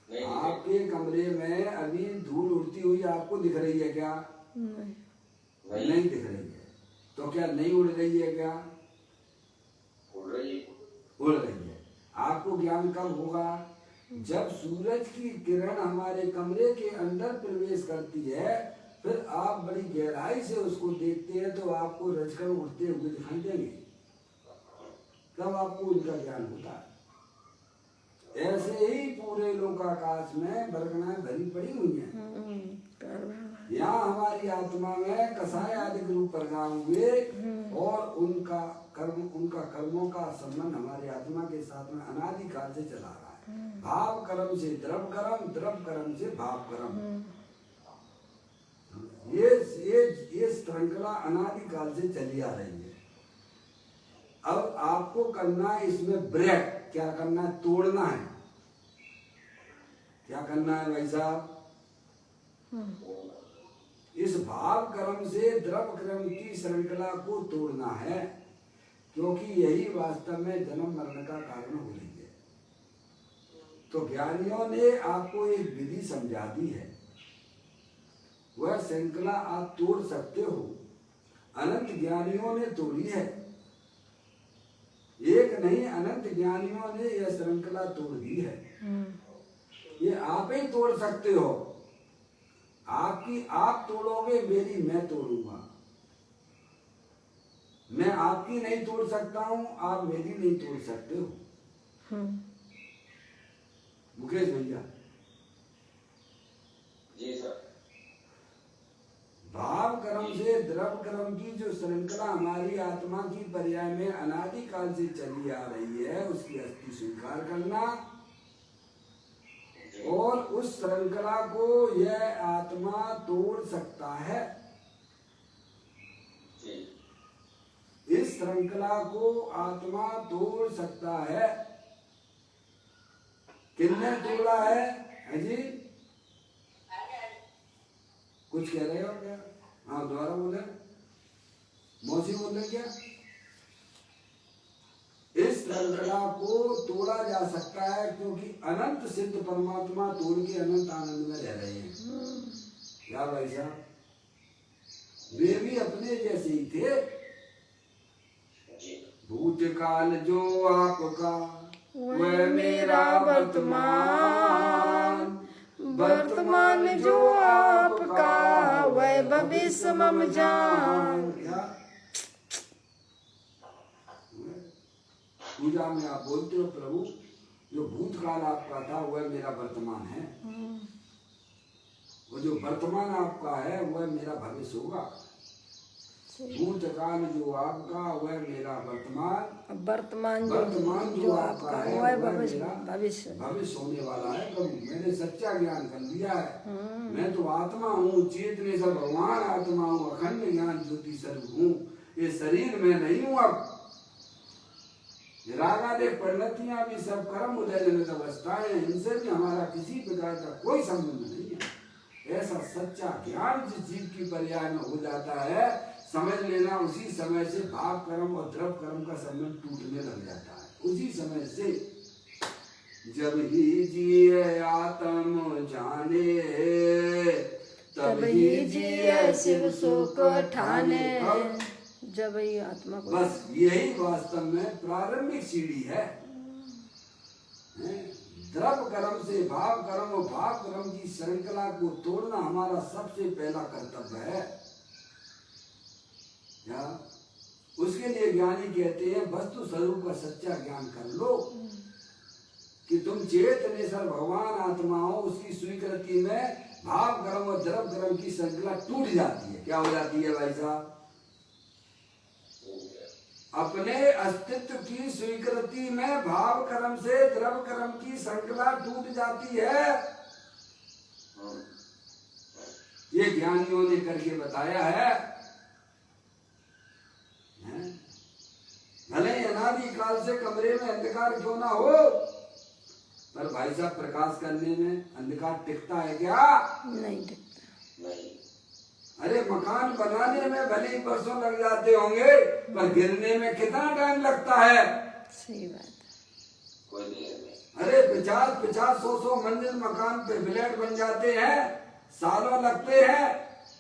Speaker 3: नहीं
Speaker 2: आपके कमरे में अभी धूल उड़ती हुई आपको दिख रही है क्या?
Speaker 1: नहीं।
Speaker 2: नहीं दिख रही है। तो क्या नहीं उड़ रही है क्या?
Speaker 3: उड़ रही है।
Speaker 2: उड़ रही है। आपको ज्ञान कब होगा? जब सूरज की किरण हमारे कमरे के अंदर प्रवेश करती है, फिर आप बड़ी गहराई से उसको देखते हैं तो आपको रजकण उड़ते हुए दिखाई देंगे, तब आपको उनका ज्ञान होता है। ऐसे ही पूरे लोकाकाश में वर्गणाएं भरी पड़ी हुई हैं। यहाँ हमारी आत्मा में कसाय आदि रूप परिणाम हुए और उनका कर्मों का संबंध हमारी आत्मा के साथ में अनादि काल से चला रहा है। भाव कर्म से द्रव कर्म, द्रव कर्म से भाव कर्म, ये श्रृंखला अनादि काल से चली आ रही है। अब आपको करना है इसमें ब्रेक। क्या करना है? तोड़ना है। क्या करना है भाई साहब? इस भाव कर्म से द्रव कर्म की श्रृंखला को तोड़ना है, क्योंकि यही वास्तव में जन्म मरण का कारण हो रही है। तो ज्ञानियों ने आपको एक विधि समझा दी है, वह श्रृंखला आप तोड़ सकते हो। अनंत ज्ञानियों ने तोड़ी है, एक नहीं अनंत ज्ञानियों ने यह श्रृंखला तोड़ दी है। ये आप ही तोड़ सकते हो। आपकी आप तोड़ोगे, मेरी मैं तोड़ूंगा। मैं आपकी नहीं तोड़ सकता हूं, आप मेरी नहीं तोड़ सकते हो। मुकेश भैया
Speaker 3: जी सर।
Speaker 2: भाव कर्म से द्रव कर्म की जो श्रृंखला हमारी आत्मा की पर्याय में अनादि काल से चली आ रही है, उसकी अस्थि स्वीकार करना और उस श्रृंखला को यह आत्मा तोड़ सकता है। इस श्रृंखला को आत्मा तोड़ सकता है। किसने तोड़ा है जी? कुछ कह रहे हो क्या? हाँ दोबारा बोले। मौसी बोले क्या? इस श्रृंखला को तोड़ा जा सकता है, क्योंकि अनंत सिद्ध परमात्मा तोड़ के अनंत आनंद में रह रहे हैं। क्या भाई साहब? वे भी अपने जैसे ही थे। भूतकाल जो आपका वह मेरा वर्तमान, वर्तमान जो आपका वह भविष्य मम जान। पूजा में आप बोलते हो प्रभु, जो भूतकाल आपका था वह मेरा वर्तमान है, वो जो वर्तमान आपका है वह मेरा भविष्य होगा। भूतकाल जो आपका वह मेरा वर्तमान,
Speaker 1: वर्तमान
Speaker 2: जो आपका है वह
Speaker 1: भविष्य
Speaker 2: भविष्य होने वाला है। प्रभु मैंने सच्चा ज्ञान कर लिया है। मैं तो आत्मा हूँ, चेतने से भगवान आत्मा हूँ, अखंड ज्ञान ज्योति स्वरूप हूँ। ये शरीर में नहीं हूँ। अब रागादेह परिणतियां भी सब कर्म उदय जनित अवस्थाएं, इनसे भी हमारा किसी प्रकार का कोई संबंध नहीं है। ऐसा सच्चा ज्ञान जिस जीव की पर्याय में हो जाता है, समझ लेना उसी समय से भाव कर्म और द्रव कर्म का संबंध टूटने लग जाता है। उसी समय से जब ही जिए आत्म जाने, तब ही जिए शिव सुख ठाने।
Speaker 1: जब ही आत्मा को,
Speaker 2: बस यही वास्तव में प्रारंभिक सीढ़ी है। द्रव कर्म से भाव कर्म और भाव कर्म की श्रृंखला को तोड़ना हमारा सबसे पहला कर्तव्य है। क्या? उसके लिए ज्ञानी कहते हैं वस्तु स्वरूप का सच्चा ज्ञान कर लो, कि तुम चेतनेश्वर भगवान आत्मा हो। उसकी स्वीकृति में भाव कर्म और द्रव कर्म की श्रृंखला टूट जाती है। क्या हो जाती है भाई साहब? अपने अस्तित्व की स्वीकृति में भाव कर्म से द्रव कर्म की श्रृंखला टूट जाती है। ये ज्ञानियों ने करके बताया है। भले अनादि काल प्रकार से कमरे में अंधकार क्यों ना हो, पर भाई साहब प्रकाश करने में अंधकार टिकता है क्या?
Speaker 1: नहीं टिकता।
Speaker 3: नहीं,
Speaker 2: अरे मकान बनाने में भले ही वर्षों लग जाते होंगे, पर गिरने में कितना टाइम लगता है?
Speaker 1: सही बात है।
Speaker 3: कोई देर नहीं।
Speaker 2: अरे 50-50, 100 मंजिल मकान पे फ्लैट बन जाते हैं, सालों लगते हैं,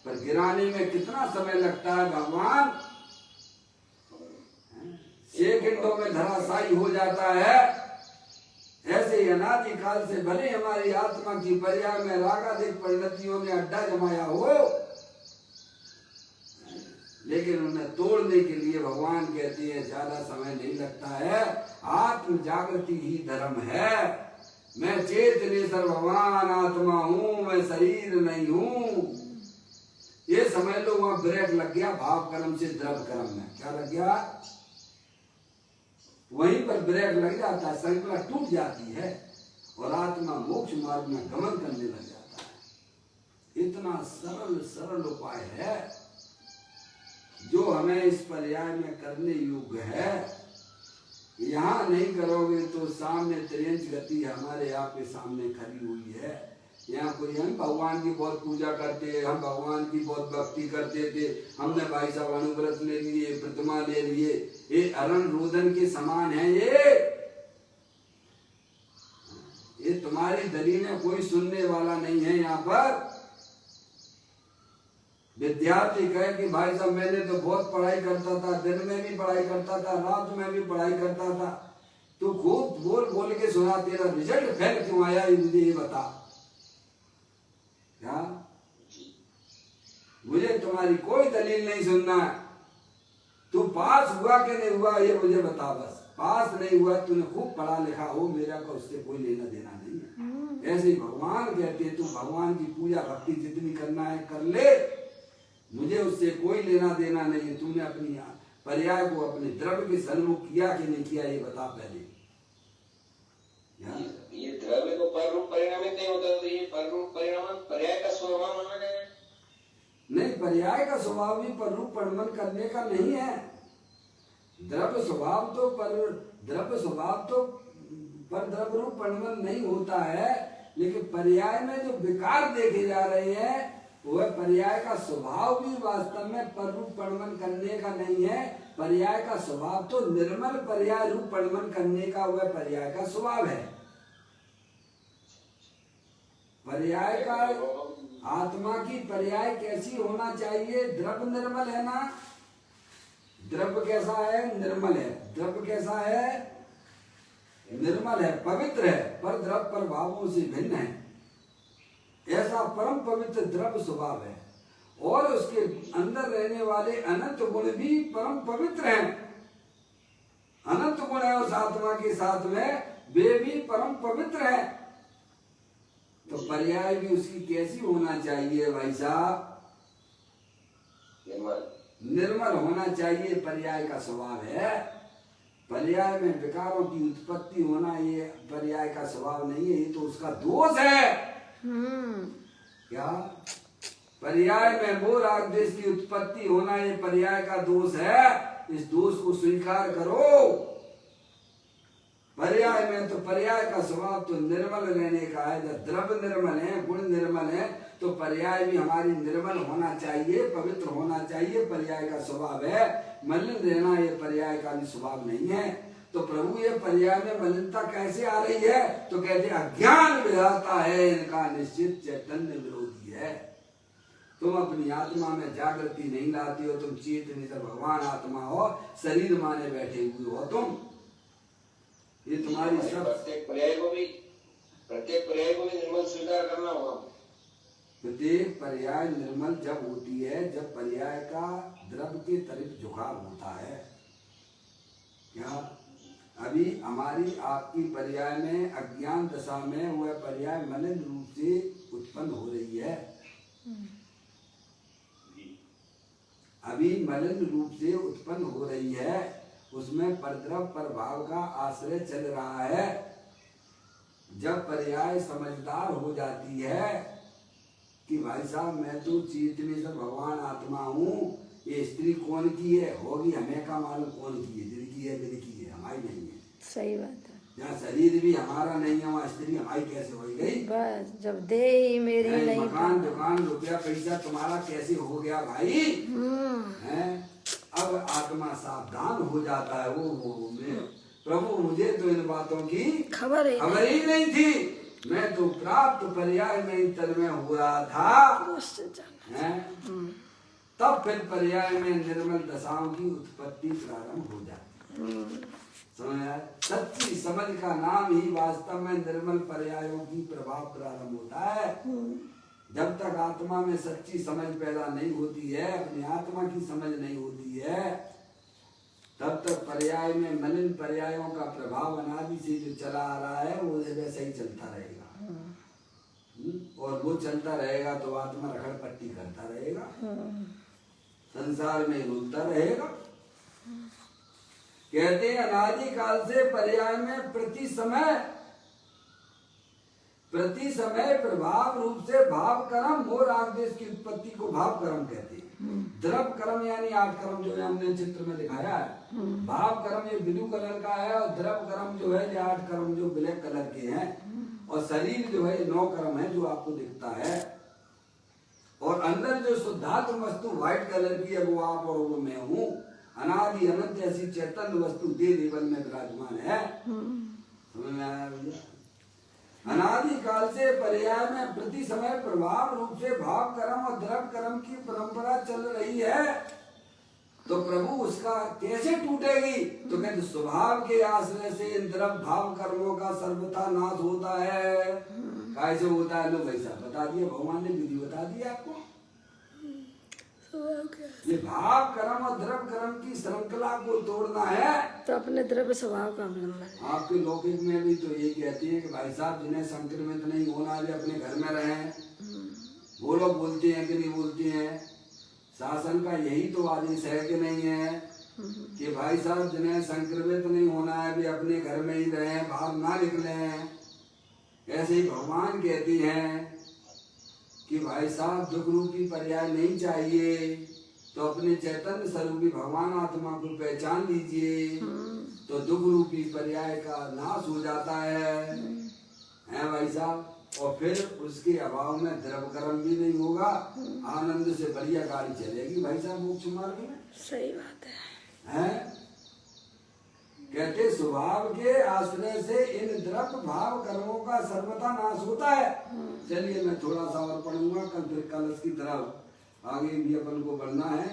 Speaker 2: पर गिराने में कितना समय लगता है भगवान? सेकंडों में धराशायी हो जाता है। ऐसे ही अनादि काल से भले हमारी आत्मा की पर्याय में रागाधिक परिणतियों ने अड्डा जमाया हो, लेकिन उन्हें तोड़ने के लिए भगवान कहते हैं ज्यादा समय नहीं लगता है। आत्म जागृति ही धर्म है। मैं चेतनेश्वर भगवान आत्मा हूँ, मैं शरीर नहीं हूँ। ये समझ लो वहां ब्रेक लग गया भाव कर्म से द्रव कर्म में। क्या लग गया? वहीं पर ब्रेक लग जाता है, श्रृंखला टूट जाती है और आत्मा मोक्ष मार्ग में गमन करने लग जाता है। इतना सरल सरल उपाय है जो हमें इस पर्याय में करने योग्य है। यहाँ नहीं करोगे तो सामने त्रियंच गति हमारे आपके सामने खड़ी हुई है। यहाँ कोई हम भगवान की बहुत पूजा करते, हम भगवान की बहुत भक्ति करते थे, हमने भाई साहब अनुव्रत ले लिए, प्रतिमा ले लिए, ये अरण रोदन के समान है। ये तुम्हारी दलील में कोई सुनने वाला नहीं है। यहाँ पर विद्यार्थी कहे कि भाई साहब मैंने तो बहुत पढ़ाई करता था, दिन में भी पढ़ाई करता था, रात में भी पढ़ाई करता था, तू खूब बोल बोल के सुना, तेरा रिजल्ट फेल क्यों आया मुझे ये बता। क्या? मुझे तुम्हारी कोई दलील नहीं सुनना है। तू पास हुआ कि नहीं हुआ ये मुझे बता बस। पास नहीं हुआ, तूने खूब पढ़ा लिखा हो, मेरा का उससे कोई लेना देना नहीं है। ऐसे ही भगवान कहते हैं तू भगवान की पूजा भक्ति जितनी करना है कर ले, मुझे उससे कोई लेना देना नहीं है। तूने अपनी पर्याय को अपने द्रव्य के सन्मुख किया कि नहीं किया ये बता पहले।
Speaker 3: ये द्रव्य तो पर रूप परिणामित नहीं होता, तो ये पर रूप परिणाम पर्याय का स्वभाव माना जाए।
Speaker 2: नहीं, पर्याय का स्वभाव भी पर रूप परिणाम करने का नहीं है। द्रव्य स्वभाव तो पर द्रव्य रूप परिणाम नहीं होता है, लेकिन पर्याय में जो विकार देखे जा रहे हैं वह पर्याय का स्वभाव भी वास्तव में पर रूप परिणाम करने का नहीं है। पर्याय का स्वभाव तो निर्मल पर्याय रूप परिणाम करने का वह पर्याय का स्वभाव है। पर्याय का आत्मा की पर्याय कैसी होना चाहिए? द्रव्य निर्मल है ना? द्रव्य कैसा है? निर्मल है। द्रव्य कैसा है? निर्मल है, पवित्र है, पर द्रव्य पर भावों से भिन्न है। ऐसा परम पवित्र द्रव्य स्वभाव है और उसके अंदर रहने वाले अनंत गुण भी परम पवित्र हैं। अनंत गुण है उस आत्मा के साथ में, वे भी परम पवित्र हैं। तो पर्याय भी उसकी कैसी होना चाहिए भाई साहब? निर्मल होना चाहिए। पर्याय का स्वभाव है। पर्याय में विकारों की उत्पत्ति होना ये पर्याय का स्वभाव नहीं है, ये तो उसका दोष है। क्या? पर्याय में वो राग देश की उत्पत्ति होना ये पर्याय का दोष है। इस दोष को स्वीकार करो। पर्याय में तो पर्याय का स्वभाव तो निर्मल रहने का है। जब द्रव्य निर्मल है, गुण निर्मल है, तो पर्याय भी हमारी निर्मल होना चाहिए, पवित्र होना चाहिए। पर्याय का स्वभाव है। मलिन रहना ये पर्याय का भी स्वभाव नहीं है। तो प्रभु ये पर्याय में मलिनता कैसे आ रही है? तो कहते अज्ञान विधाता है, इनका निश्चित चैतन्य विरोधी है। तुम अपनी आत्मा में जागृति नहीं लाती हो, तुम चेतन भगवान आत्मा हो, शरीर माने बैठे हुए हो तुम। ये तुम्हारी सब
Speaker 3: प्रत्येक पर्याय को भी निर्मल स्वीकार करना होगा।
Speaker 2: प्रत्येक पर्याय निर्मल जब होती है जब पर्याय का द्रव्य के तरफ झुकाव होता है। क्या? अभी हमारी आपकी पर्याय में अज्ञान दशा में वह पर्याय मलिन रूप से उत्पन्न हो रही है। अभी मलिन रूप से उत्पन्न हो रही है, उसमें परद्रव प्रभाव का आश्रय चल रहा है। जब पर्याय समझदार हो जाती है कि भाई साहब मैं तो चेतनेश्वर भगवान आत्मा हूँ, ये स्त्री कौन की है होगी हमें का मालूम कौन की है, जिनकी है जिनकी है, हमारी नहीं है।
Speaker 1: सही बात है।
Speaker 2: जहाँ शरीर भी हमारा नहीं है वहाँ स्त्री हमारी कैसे हो गई?
Speaker 1: बस जब दे ही मेरी नहीं
Speaker 2: मकान दुकान रुपया पैसा तुम्हारा कैसे हो गया भाई? हैं? अब आत्मा सावधान हो जाता है। वो मैं प्रभु मुझे तो इन बातों की
Speaker 1: खबर
Speaker 2: ही नहीं थी। मैं तो प्राप्त पर्याय में ही तन्मय हो रहा था। हैं? तब फिर पर्याय में निर्मल दशाओं की उत्पत्ति प्रारंभ हो जाती। सच्ची समझ का नाम ही वास्तव में निर्मल पर्यायों की प्रभाव प्रारंभ होता है। जब तक आत्मा में सच्ची समझ पैदा नहीं होती है, अपनी आत्मा की समझ नहीं होती है, तब तक पर्याय में मलिन पर्यायों का प्रभाव अनादि से जो चला आ रहा है वो वैसे ही चलता रहेगा। और वो चलता रहेगा तो आत्मा रखड़ पट्टी करता रहेगा, संसार में रुलता रहेगा। कहते हैं अनादि काल से पर्याय में प्रति समय प्रभाव रूप से भाव कर्म मोर आदेश की उत्पत्ति को भाव कर्म कहते हैं। द्रव कर्म यानी 8 कर्म जो है हमने चित्र में दिखाया है। भाव कर्म ये ब्लू कलर का है और द्रव कर्म जो है ये 8 कर्म जो ब्लैक कलर के हैं। और शरीर जो है 9 कर्म है जो आपको दिखता है। और अंदर जो शुद्धात्म वस्तु व्हाइट कलर की है वो आप और वो मैं हूँ। अनादि अनंत ऐसी चैतन्य वस्तु देह लेवल में विराजमान है। समझ में आया भैया? अनादि काल से पर्याय में प्रति समय प्रभाव रूप से भाव कर्म और द्रव कर्म की परंपरा चल रही है। तो प्रभु उसका कैसे टूटेगी? तो कहते स्वभाव के आश्रय से इन द्रव भाव कर्मों का सर्वथा नाश होता है। कैसे होता है? लो भाई साहब बता दिया, भगवान ने विधि बता दी आपको। ये भाव कर्म और द्रव कर्म की श्रृंखला को तोड़ना है
Speaker 1: तो अपने द्रव्य स्वभाव का अवलंबन।
Speaker 2: आपके लौकिक में भी तो ये कहती है कि भाई साहब जिन्हें संक्रमित नहीं होना है अपने घर में रहें। वो लोग बोलते हैं कि नहीं बोलते हैं? शासन का यही तो आदेश है कि नहीं है कि भाई साहब जिन्हें संक्रमित नहीं होना है भी अपने घर में ही रहें, बाहर ना निकलें। ऐसे ही भगवान कहती हैं कि भाई साहब दुख रूपी पर्याय नहीं चाहिए तो अपने चैतन्य स्वरूपी भगवान आत्मा को पहचान लीजिए तो दुख रूपी पर्याय का नाश हो जाता है भाई साहब। और फिर उसके अभाव में द्रव कर्म भी नहीं होगा, आनंद से बढ़िया गाड़ी चलेगी भाई साहब मोक्ष मार्ग में।
Speaker 1: सही बात है।
Speaker 2: कहते स्वभाव के आश्रय से इन द्रव भाव कर्मों का सर्वथा नाश होता है। चलिए मैं थोड़ा सा और पढ़ूंगा, कल फिर कलश की तरफ आगे भी अपन को बढ़ना है।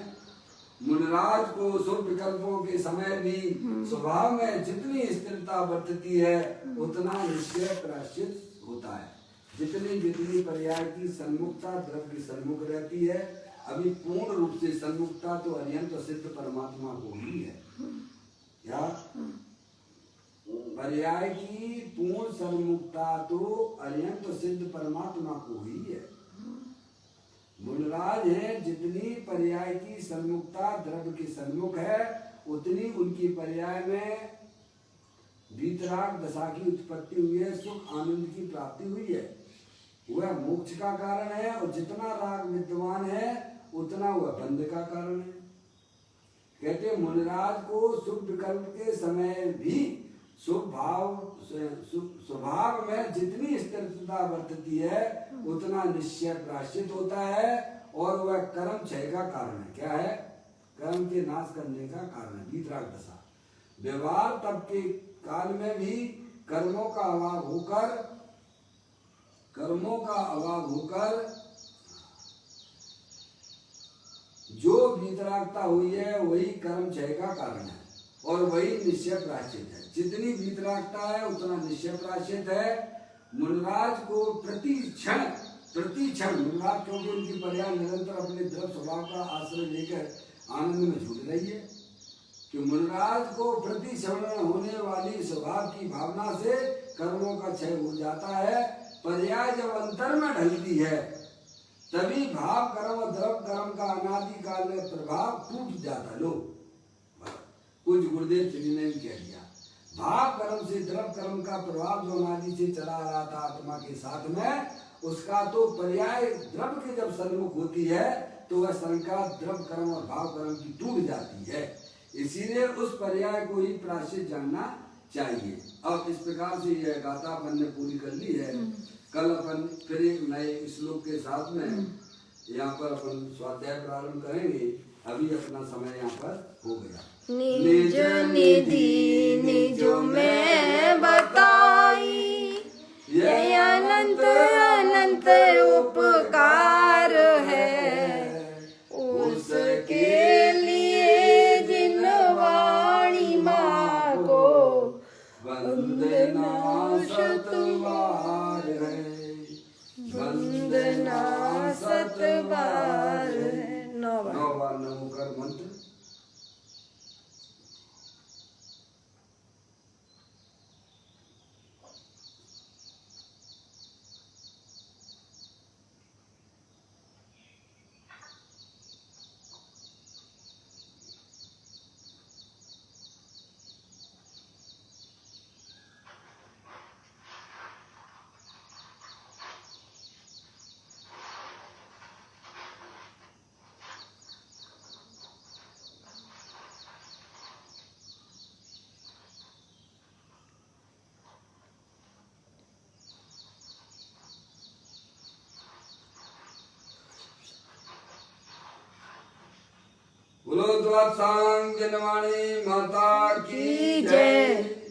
Speaker 2: मुनराज को शुभ विकल्पों के समय भी स्वभाव में जितनी स्थिरता बरतती है उतना निश्चय प्रायश्चित होता है। जितनी जितनी पर्याय की सन्मुखता द्रव की सन्मुख रहती है, अभी पूर्ण रूप से सन्मुखता तो अत्यंत सिद्ध परमात्मा को ही है। क्या पर्याय की पूर्ण सन्मुखता तो अत्यंत सिद्ध परमात्मा को ही है। मुनराज है जितनी पर्याय की सन्मुखता द्रव्य के सन्मुख है उतनी उनकी पर्याय में वीतराग दशा की उत्पत्ति हुई है, सुख आनंद की प्राप्ति हुई है। वह मोक्ष का कारण है और जितना राग विद्यमान है उतना वह बंध का कारण है। कहते मुनराज को शुभ विकल्प के समय भी स्वभाव में जितनी स्थिरता बरतती है उतना निश्चय प्रायश्चित होता है और वह कर्म क्षय का कारण है। क्या है? कर्म के नाश करने का कारण है वीतराग दशा। व्यवहार तब के काल में भी कर्मों का अभाव होकर जो वीतरागता हुई है वही कर्म क्षय का कारण है और वही निश्चय प्रायश्चित है। जितनी वीतरागता है उतना निश्चय प्रायश्चित है। मुनराज को प्रति क्षण मुनराज क्योंकि उनकी पर्याय निरंतर अपने द्रव स्वभाव का आश्रय लेकर आनंद में झूल रही है कि मुनराज को प्रति क्षण होने वाली स्वभाव की भावना से कर्मों का क्षय हो जाता है। पर्याय जब अंतर में ढलती है तभी भाव कर्म और द्रव कर्म का अनादि काल में प्रभाव टूट जाता। लो कुछ गुरुदेव श्री ने भी कह दिया, भाव कर्म से द्रव कर्म का प्रभाव जो अनादि से चला रहा था आत्मा के साथ में, उसका तो पर्याय द्रव के जब सन्मुख होती है तो वह शंका द्रव कर्म और भाव कर्म की टूट जाती है। इसीलिए उस पर्याय को ही प्रायश्चित जानना चाहिए। अब इस प्रकार से यह गाथा अपन ने पूरी कर ली है। कल अपन फिर एक नए श्लोक के साथ में यहाँ पर अपन स्वाध्याय प्रारंभ करेंगे। अभी अपना समय यहाँ पर हो गया।
Speaker 1: निज निधि निजो में बताई, ये अनंत अनंत उपकार है, उसके लिए जिन वाणी माँ को
Speaker 2: वंदना सतबार है,
Speaker 1: वंदना सतबार है। 9 बार।
Speaker 2: 9 बार नमो कर मंत्र। बोलो द्वादशांग जनवाणी माता की जय।